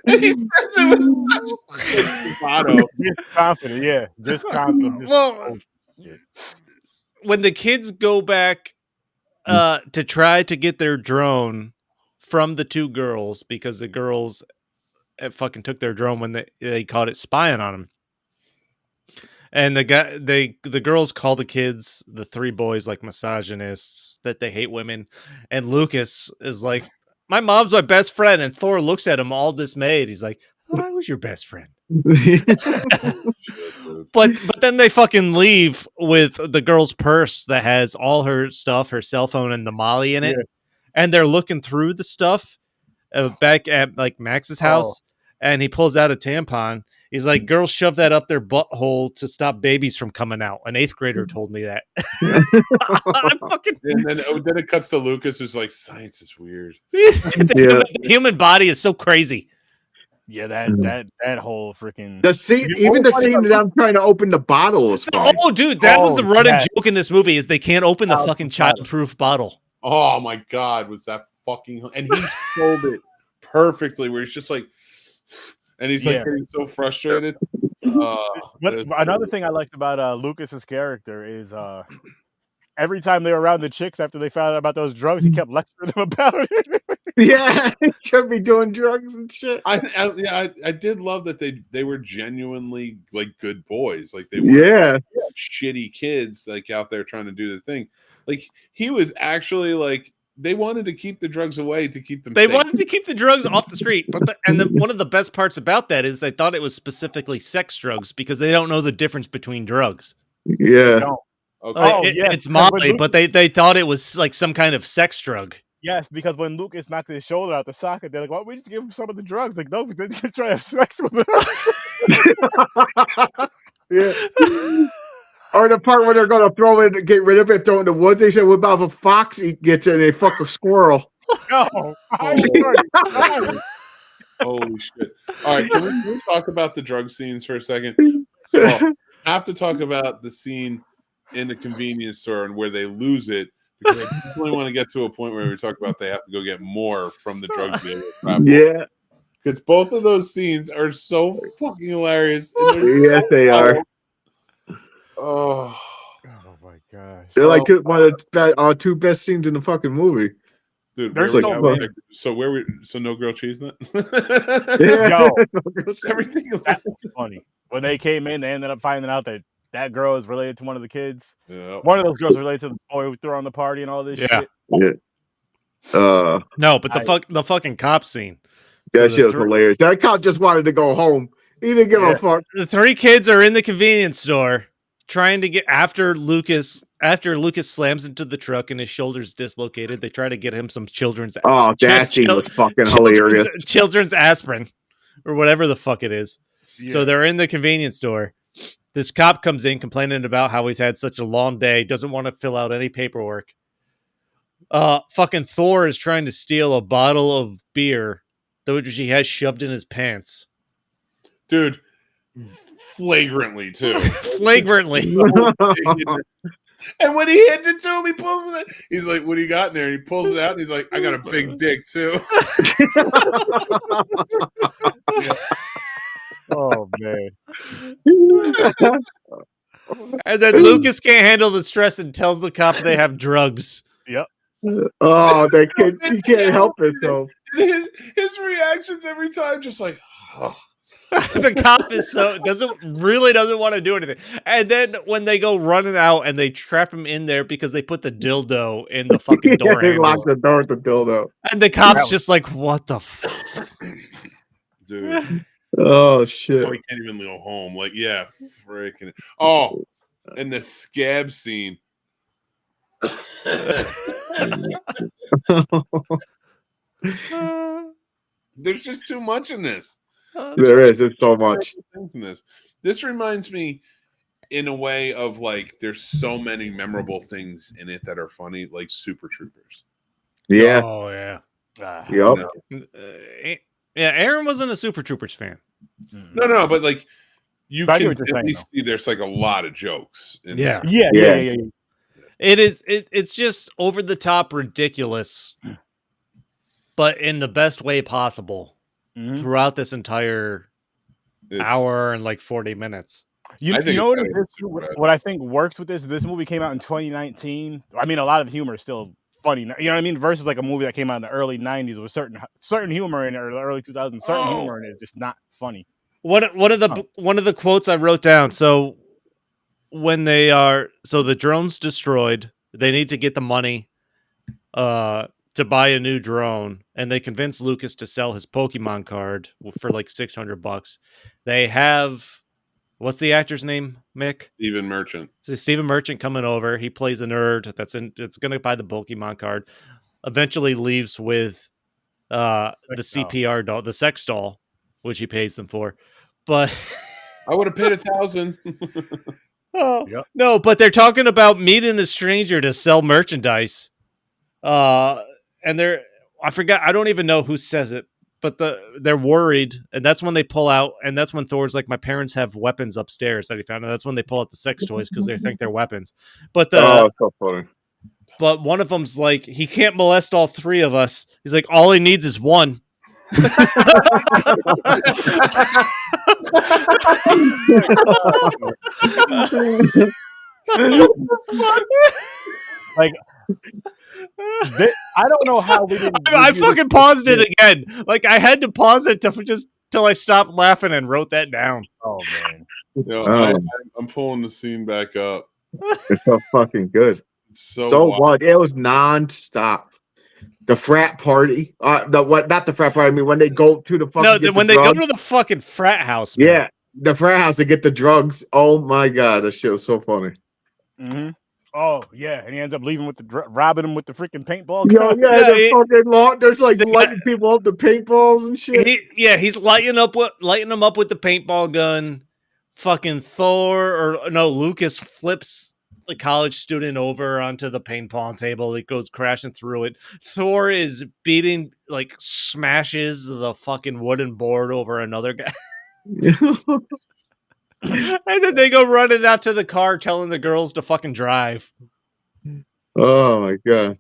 And he says it with such bravado. Confident, yeah. Just confident. Well, when the kids go back to try to get their drone from the two girls, because the girls fucking took their drone when they caught it spying on them. And the girls call the kids, the three boys, like misogynists, that they hate women. And Lucas is like, my mom's my best friend. And Thor looks at him all dismayed. He's like, I thought I was your best friend. But then they fucking leave with the girl's purse that has all her stuff, her cell phone, and the Molly in it. Yeah. And they're looking through the stuff back at like Max's house. And he pulls out a tampon. He's like, girls shove that up their butthole to stop babies from coming out. An 8th grader told me that. And then it cuts to Lucas, who's like, science is weird. The human body is so crazy. Yeah, that whole freaking the scene that I'm trying to open the bottle is fine. Oh, dude, that was the running joke in this movie is they can't open the fucking child-proof bottle. Oh my god, was that fucking? And he sold it perfectly, where he's just like, and he's like getting so frustrated. But another thing I liked about Lucas's character is every time they were around the chicks after they found out about those drugs, he kept lecturing them about it. Yeah, he should be doing drugs and shit. I did love that they were genuinely like good boys. Like they weren't shitty kids like out there trying to do the thing. Like he was actually like they wanted to keep the drugs away to keep them. They safe. wanted to keep the drugs off the street, but one of the best parts about that is they thought it was specifically sex drugs because they don't know the difference between drugs. Yeah. Okay. It's Molly, but they thought it was like some kind of sex drug. Yes, because when Lucas knocked his shoulder out the socket, they're like, "Why don't we just give him some of the drugs?" Like, no, because they're trying to have sex with us. Yeah. Or the part where they're going to throw it, get rid of it, throw it in the woods. They said, "What about if a fox gets it and they fuck a squirrel?" No, holy shit! All right, can we talk about the drug scenes for a second? So, I have to talk about the scene in the convenience store and where they lose it. Because I definitely want to get to a point where we talk about they have to go get more from the drug dealer. Yeah. Because both of those scenes are so fucking hilarious. Yes, they are. Oh my gosh. They're like one of the two best scenes in the fucking movie. Dude, so no grilled cheese then? Yo, everything that's funny. When they came in, they ended up finding out that girl is related to one of the kids. Yeah. One of those girls related to the boy who threw on the party and all this shit. Yeah. No, but the fucking cop scene. That shit was hilarious. That cop just wanted to go home. He didn't give a fuck. The three kids are in the convenience store trying to get after Lucas slams into the truck and his shoulder's dislocated. They try to get him some children's that scene was fucking hilarious. Children's aspirin or whatever the fuck it is. Yeah. So they're in the convenience store. This cop comes in complaining about how he's had such a long day, doesn't want to fill out any paperwork. Fucking Thor is trying to steal a bottle of beer which he has shoved in his pants. Dude, flagrantly too. Flagrantly. And when he hands it to him, he pulls it. He's like, "What do you got in there?" And he pulls it out, and he's like, "I got a big dick too." Oh man. And then Lucas can't handle the stress and tells the cop they have drugs. Yep. Oh, that kid, he can't help himself. His reactions every time, just like, oh. The cop doesn't want to do anything. And then when they go running out and they trap him in there because they put the dildo in the fucking door. They locked the door with the dildo. And the cop's just like, what the fuck? Dude. Oh shit. Oh, he can't even go home. Like, yeah, freaking. Oh, and the scab scene. There's just too much in this. There's so much things in this. This reminds me in a way of like there's so many memorable things in it that are funny, like Super Troopers. Yeah. Oh yeah. Yep. Yeah, Aaron wasn't a Super Troopers fan. No, but like you can at least see there's like a lot of jokes. Yeah. It's just over the top ridiculous, but in the best way possible. Mm-hmm. Throughout this entire hour and like 40 minutes. You know what I think works with this movie came out in 2019. I mean, a lot of the humor is still funny. You know what I mean? Versus like a movie that came out in the early 90s with certain humor in it, or the early 2000s, certain humor in it is just not funny. One of the quotes I wrote down. So when the drone's destroyed, they need to get the money to buy a new drone, and they convince Lucas to sell his Pokemon card for like $600. They have, what's the actor's name, Mick? Stephen Merchant. Stephen Merchant coming over. He plays a nerd that's going to buy the Pokemon card. Eventually leaves with the CPR doll, the sex doll, which he pays them for. But I would have paid $1,000. Oh yep. No, but they're talking about meeting a stranger to sell merchandise. And I don't even know who says it, but they're worried, and that's when they pull out, and that's when Thor's like, my parents have weapons upstairs that he found, and that's when they pull out the sex toys because they think they're weapons. But so funny. But one of them's like, he can't molest all three of us. He's like, all he needs is one. Like, I don't know how we didn't. I fucking paused it again. Like I had to pause it just till I stopped laughing and wrote that down. Oh man, I'm pulling the scene back up. It's so fucking good. So what? It was nonstop. The frat party. Not the frat party. I mean, when they go to the fucking when they go to the fucking frat house. Man. Yeah, the frat house to get the drugs. Oh my god, that shit was so funny. Mm-hmm. Oh yeah, and he ends up leaving with robbing him with the freaking paintball gun. There's like lighting people up the paintballs and shit. He's lighting them up with the paintball gun. Fucking Lucas flips the college student over onto the paintball table. It goes crashing through it. Thor is smashes the fucking wooden board over another guy. And then they go running out to the car telling the girls to fucking drive. Oh my god.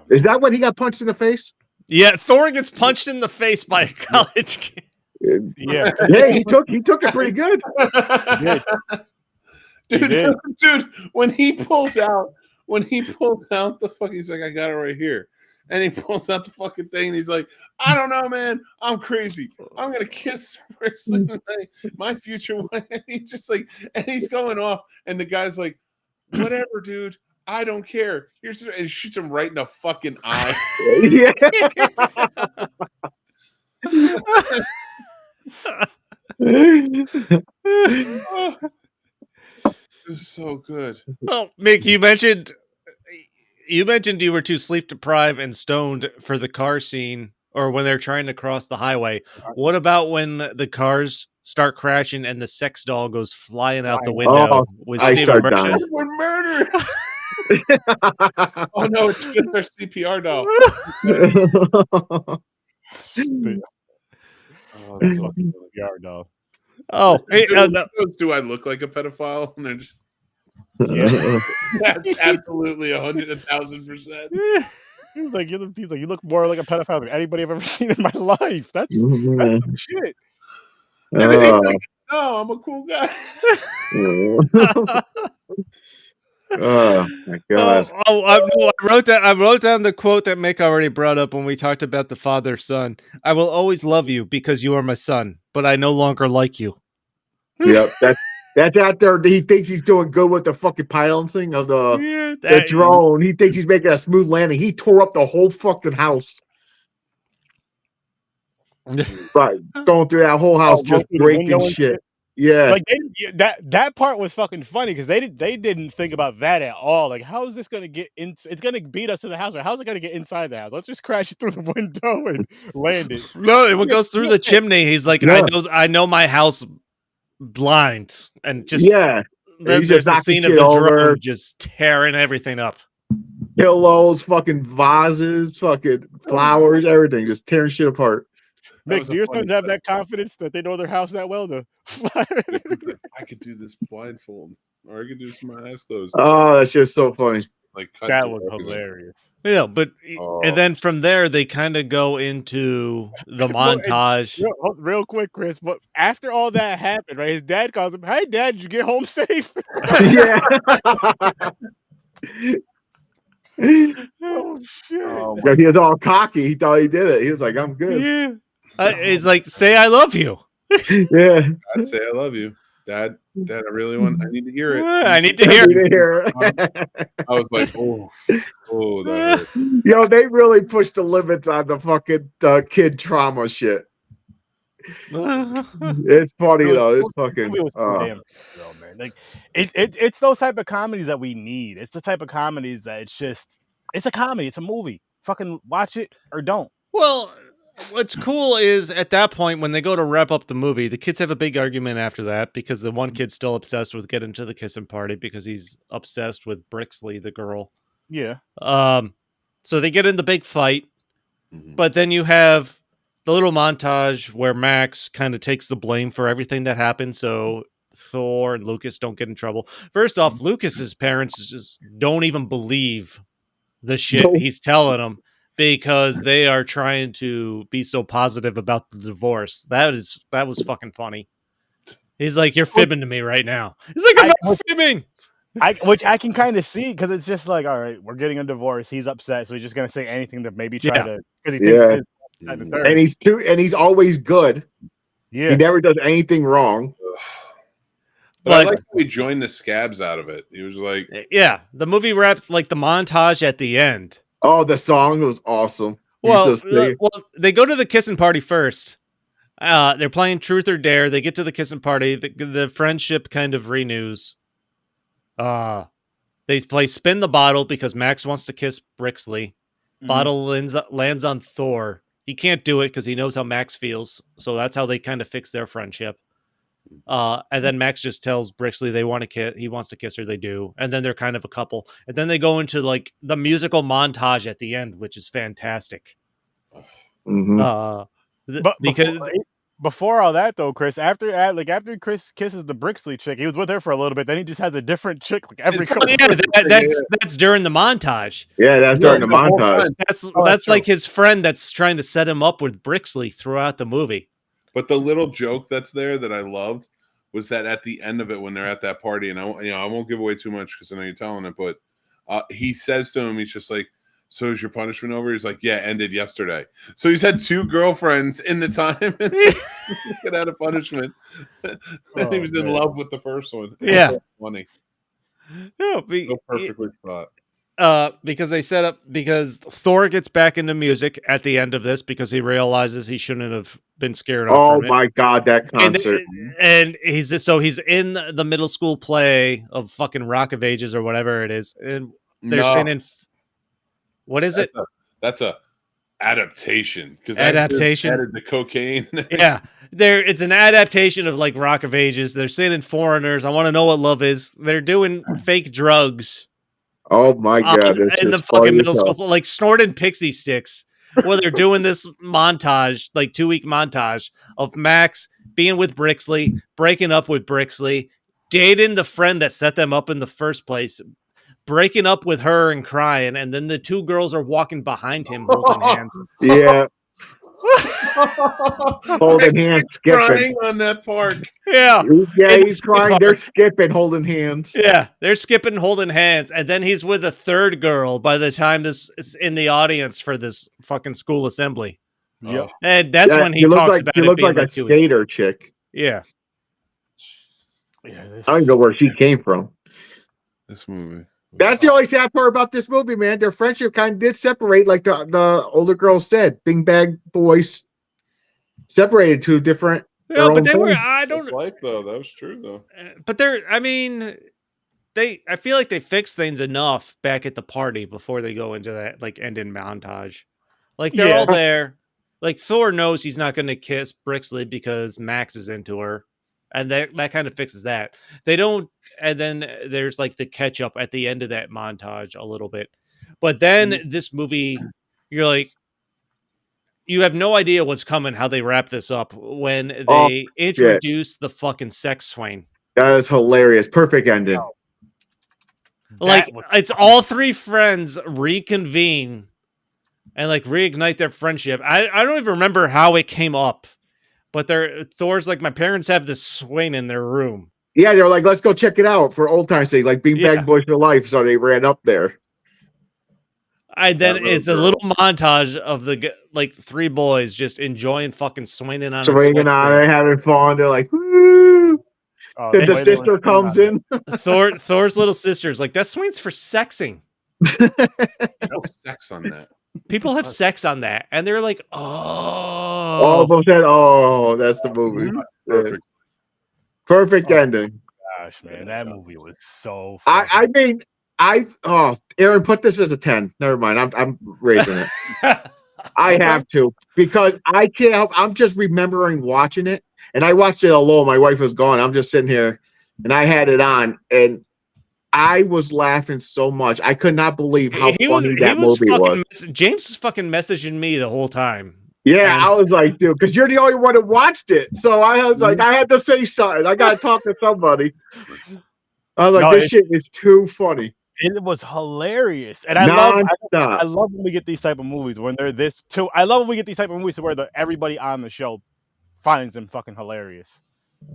Is that when he got punched in the face? Yeah, Thor gets punched in the face by a college kid. Yeah. He took it pretty good. Dude, when he pulls out the fuck, he's like, I got it right here. And he pulls out the fucking thing and he's like, I don't know, man. I'm crazy. I'm gonna kiss my future wife. He's just like, and he's going off, and the guy's like, whatever, dude. I don't care. And he shoots him right in the fucking eye. It's so good. Well, Mick, you mentioned you were too sleep deprived and stoned for the car scene, or when they're trying to cross the highway. What about when the cars start crashing and the sex doll goes flying out the window with Steven Merchant? We're murdered. Oh no, it's just our CPR doll. Oh, that's fucking CPR doll. Oh, do I look like a pedophile? And they're just that's absolutely 100,000%. He's like, you look more like a pedophile than anybody I've ever seen in my life. That's some shit. And then he's like, no, I'm a cool guy. Oh my god! I wrote down the quote that Mick already brought up when we talked about the father-son. I will always love you because you are my son, but I no longer like you. Yep, that's out there. He thinks he's doing good with the fucking piloting of the drone. He thinks he's making a smooth landing. He tore up the whole fucking house. Right, going through that whole house, just breaking shit. Yeah, like that part was fucking funny because they didn't think about that at all. Like, how is this gonna get in? It's gonna beat us to the house, or how's it gonna get inside the house? Let's just crash it through the window and land it. No, it goes through the chimney. He's like, I know my house blind, and just there's the scene of the drone just tearing everything up. Pillows, fucking vases, fucking flowers, everything, just tearing shit apart. Mick, do your sons have that confidence that they know their house that well to fly? I could do this blindfold, or I could do this with my eyes closed. Oh, that's just so funny. Like that was hilarious. Yeah, but and then from there they kind of go into the montage. Real quick, Chris. But after all that happened, right? His dad calls him, "Hey, Dad, did you get home safe?" Yeah. Oh shit! He was all cocky. He thought he did it. He was like, "I'm good." Yeah. He's like, "Say I love you." Yeah. I'd say I love you, Dad. Dad, I need to hear it. I need to hear it. I was like, oh, that hurt. Yo, they really pushed the limits on the fucking kid trauma shit. It's funny though. It's fucking. Man. Like it's those type of comedies that we need. It's the type of comedies that it's a comedy. It's a movie. Fucking watch it or don't. Well, what's cool is at that point when they go to wrap up the movie, the kids have a big argument after that because the one kid's still obsessed with getting to the kissing party because he's obsessed with Brixley, the girl. Yeah. So they get in the big fight, but then you have the little montage where Max kind of takes the blame for everything that happened. So Thor and Lucas don't get in trouble. First off, Lucas's parents just don't even believe the shit he's telling them. because they are trying to be so positive about the divorce. That was fucking funny. He's like, "You're fibbing to me right now." He's like, "I'm not fibbing." Which I can kind of see, because it's just like, all right, we're getting a divorce. He's upset, so he's just gonna say anything to maybe try to, because he thinks his third. And he's always good. Yeah, he never does anything wrong. But I like how he joined the scabs out of it. He was like, yeah, the movie wrapped like the montage at the end. Oh, the song was awesome. Well, they go to the kissing party first. They're playing Truth or Dare. They get to the kissing party. The friendship kind of renews. They play Spin the Bottle because Max wants to kiss Brixley. Mm-hmm. Bottle lands on Thor. He can't do it because he knows how Max feels. So that's how they kind of fix their friendship. And then Max just tells Brixley they want to kiss. He wants to kiss her. They do. And then they're kind of a couple. And then they go into like the musical montage at the end, which is fantastic. Mm-hmm. Because before all that though, Chris, after Chris kisses the Brixley chick, he was with her for a little bit. Then he just has a different chick like every couple. That's during the montage. Yeah, that's during the montage. That's like his friend that's trying to set him up with Brixley throughout the movie. But the little joke that's there that I loved was that at the end of it, when they're at that party, and I won't give away too much because I know you're telling it, but he says to him, he's just like, "So is your punishment over?" He's like, "Yeah, ended yesterday." So he's had 2 girlfriends in the time get out of punishment. He was in love with the first one. Yeah, so funny. No, so perfectly thought. Because Thor gets back into music at the end of this because he realizes he shouldn't have been scared off. Oh my god, that concert! And he's in the middle school play of fucking Rock of Ages or whatever it is, and they're singing. What is it? That's a adaptation because adaptation added the cocaine. Yeah, it's an adaptation of like Rock of Ages. They're singing Foreigners. I want to know what love is. They're doing fake drugs. Oh my god! In the fucking middle school, like snorting pixie sticks, where they're doing this montage, like 2-week montage of Max being with Brixley, breaking up with Brixley, dating the friend that set them up in the first place, breaking up with her and crying, and then the 2 girls are walking behind him holding hands. Yeah. Holding hands, skipping crying on that park. Yeah, he's crying. They're skipping, holding hands. Yeah, they're skipping, holding hands, and then he's with a 3rd girl by the time this is in the audience for this fucking school assembly. Yeah, and that's when he talks about it. She looks like a skater chick. Yeah. I don't know where she came from. This movie. That's the only sad part about this movie, man. Their friendship kind of did separate, like the older girl said. Bing Bag Boys separated to different. Yeah, but they were. I don't like though. That was true though. But they're. I mean, I feel like they fixed things enough back at the party before they go into that like ending montage. Like they're all there. Like Thor knows he's not going to kiss Brixley because Max is into her. And that kind of fixes that. They don't, and then there's like the catch up at the end of that montage a little bit. But then this movie, you're like, you have no idea what's coming, how they wrap this up when they introduce the fucking sex swing. That is hilarious. Perfect ending. Like it's all 3 friends reconvene and like reignite their friendship. I don't even remember how it came up. But Thor's like, my parents have this swing in their room. Yeah, they're like, let's go check it out for old time's sake, like Big Bag Boys for life. So they ran up there. And then it's a little montage of the like 3 boys just enjoying fucking swinging on it, having fun. They're like, woo! Then the sister comes in. Thor's little sister's like, that swing's for sexing. No sex on that. People have sex on that, and they're like, that's the movie. Perfect ending. Gosh, man, that movie was so funny. Aaron, put this as a 10. Never mind. I'm raising it. I have to, because I can't help. I'm just remembering watching it, and I watched it alone. My wife was gone. I'm just sitting here, and I had it on, and I was laughing so much. I could not believe how funny that movie was. James was fucking messaging me the whole time. Yeah, I was like, dude, because you're the only one that watched it. So I was like, I had to say something. I got to talk to somebody. I was like, this shit is too funny. It was hilarious, and I love Non-stop. when we get these type of movies when they're this too. I love when we get these type of movies to where everybody on the show finds them fucking hilarious,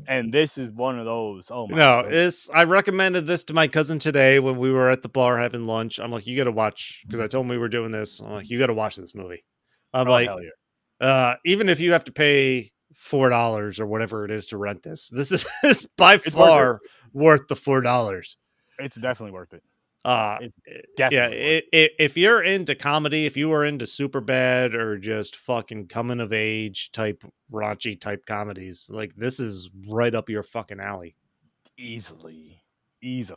and this is one of those. Oh my god! I recommended this to my cousin today when we were at the bar having lunch. I'm like, you got to watch, because I told him we were doing this. I'm like, you got to watch this movie. I'm like, hell yeah. Even if you have to pay $4 or whatever it is to rent this is by far worth the $4. It's definitely worth it. If you're into comedy, if you are into Superbad or just fucking coming of age type raunchy type comedies, like this is right up your fucking alley. Easily. Yeah.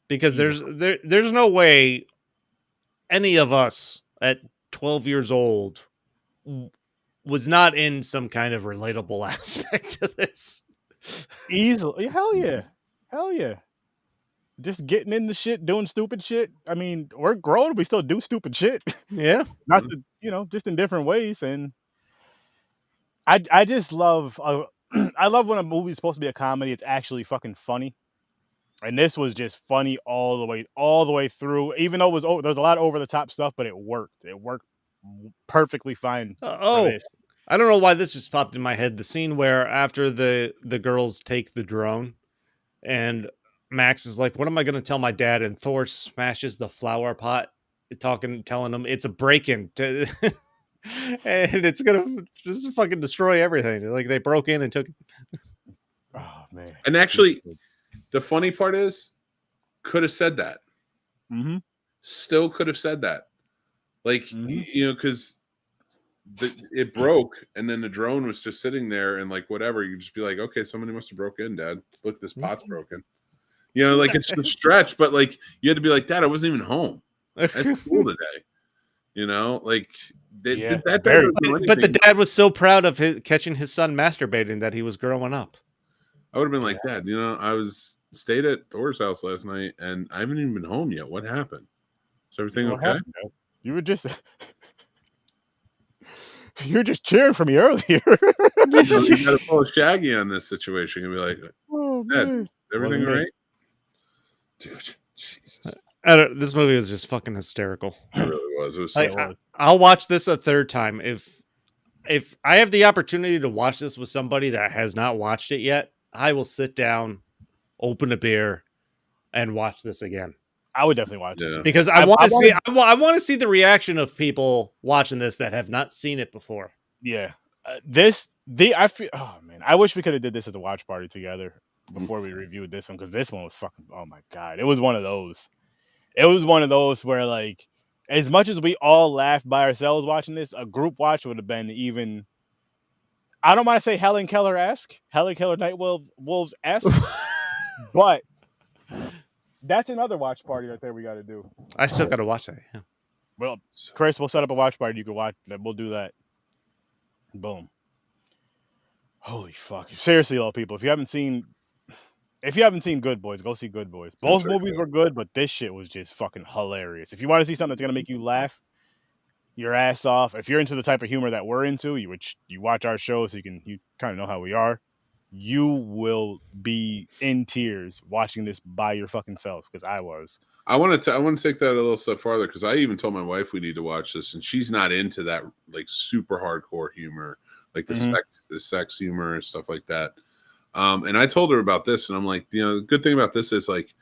Because there's no way any of us at 12 years old was not in some kind of relatable aspect to this. Easily. Hell yeah. Just getting into shit, doing stupid shit. I mean, we're grown, we still do stupid shit. Yeah. Not just in different ways. And I just love I love when a movie's supposed to be a comedy, it's actually fucking funny. And this was just funny all the way through. Even though there's a lot of over the top stuff, but it worked. It worked perfectly fine. I don't know why this just popped in my head. The scene where after the girls take the drone and Max is like, what am I going to tell my dad? And Thor smashes the flower pot, telling him it's a break-in and it's going to just fucking destroy everything. Like they broke in and took it. Oh, man. And actually, the funny part is, could have said that. Mm-hmm. Still could have said that. Like, because it broke, and then the drone was just sitting there, and like whatever, you just be like, okay, somebody must have broke in, Dad. Look, this pot's broken. Like it's a stretch, but like you had to be like, Dad, I wasn't even home at school today. Like but the dad was so proud of catching his son masturbating that he was growing up. I would have been like, Dad, I stayed at Thor's house last night, and I haven't even been home yet. What happened? Is everything okay? You were just you're just cheering for me earlier. You got to follow Shaggy on this situation and be like, Dad, everything all right? Dude, Jesus. This movie was just fucking hysterical. It really was. It was so I'll watch this a third time. If I have the opportunity to watch this with somebody that has not watched it yet, I will sit down, open a beer, and watch this again. I would definitely watch it because I want to see. I want to see the reaction of people watching this that have not seen it before. Yeah, I feel. Oh man, I wish we could have did this as a watch party together before we reviewed this one, because this one was fucking. Oh my god, it was one of those. It was one of those where, like, as much as we all laughed by ourselves watching this, a group watch would have been even. I don't want to say Helen Keller-esque, Helen Keller Night Wolves-esque, but that's another watch party right there we got to do. I still got to watch that. Yeah. Well, Chris, we'll set up a watch party. You can watch that. We'll do that. Boom. Holy fuck! Seriously, all people, if you haven't seen Good Boys, go see Good Boys. Both movies were good, but this shit was just fucking hilarious. If you want to see something that's gonna make you laugh your ass off, if you're into the type of humor that we're into, which you watch our show, so you kind of know how we are, you will be in tears watching this by your fucking self, because I was. I want to take that a little step farther, because I even told my wife we need to watch this, and she's not into that like super hardcore humor, like the sex humor and stuff like that. And I told her about this, and I'm like, the good thing about this is, like,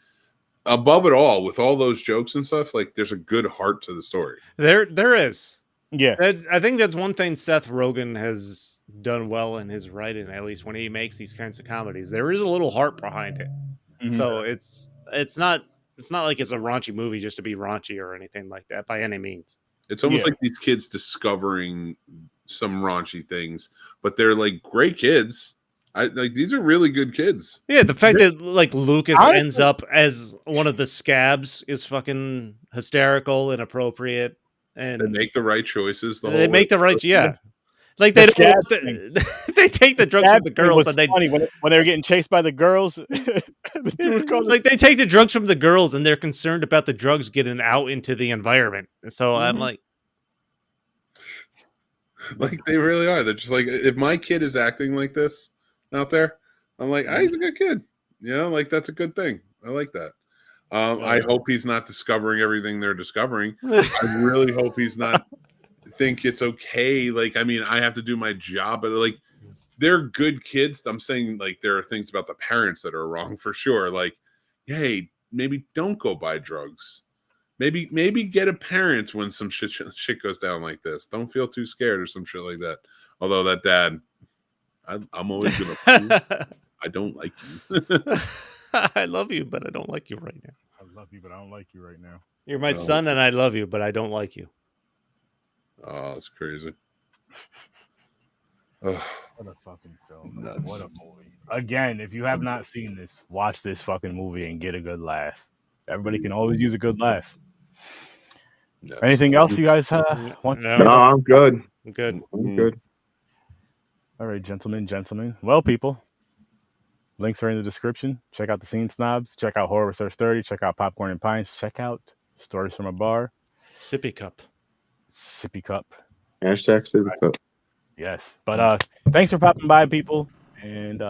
above it all, with all those jokes and stuff, like, there's a good heart to the story. There is. Yeah. I think that's one thing Seth Rogen has done well in his writing, at least when he makes these kinds of comedies. There is a little heart behind it. Mm-hmm. So it's not like it's a raunchy movie just to be raunchy or anything like that by any means. It's almost like these kids discovering some raunchy things, but they're like great kids. These are really good kids. Yeah, the fact that like Lucas ends up as one of the scabs is fucking hysterical, inappropriate, and they make the right choices. They make the right, Like they they take the drugs from the girls, and funny when they were getting chased by the girls. Like they take the drugs from the girls, and they're concerned about the drugs getting out into the environment. And so I'm like they really are. They're just like, if my kid is acting like this out there, I'm like, he's a good kid. Like that's a good thing. I like that. I hope he's not discovering everything they're discovering. I really hope he's not think it's okay. Like, I mean, I have to do my job, but like, they're good kids. I'm saying like there are things about the parents that are wrong for sure. Like, hey, maybe don't go buy drugs. Maybe get a parent when some shit goes down like this. Don't feel too scared or some shit like that. Although that dad, I'm always gonna. I don't like you. I love you, but I don't like you right now. I love you, but I don't like you right now. You're my son, and I love you, but I don't like you. Oh, that's crazy. What a fucking film. Nuts. What a movie. Again, if you have not seen this, watch this fucking movie and get a good laugh. Everybody can always use a good laugh. Yes. Anything else you guys want? No, I'm good. I'm good. I'm good. All right, gentlemen. Well, people, links are in the description. Check out the Scene Snobs. Check out Horror Research 30. Check out Popcorn and Pints. Check out Stories from a Bar. Sippy cup. Sippy Cup. Hashtag Sippy Cup. Yes. But thanks for popping by, people. And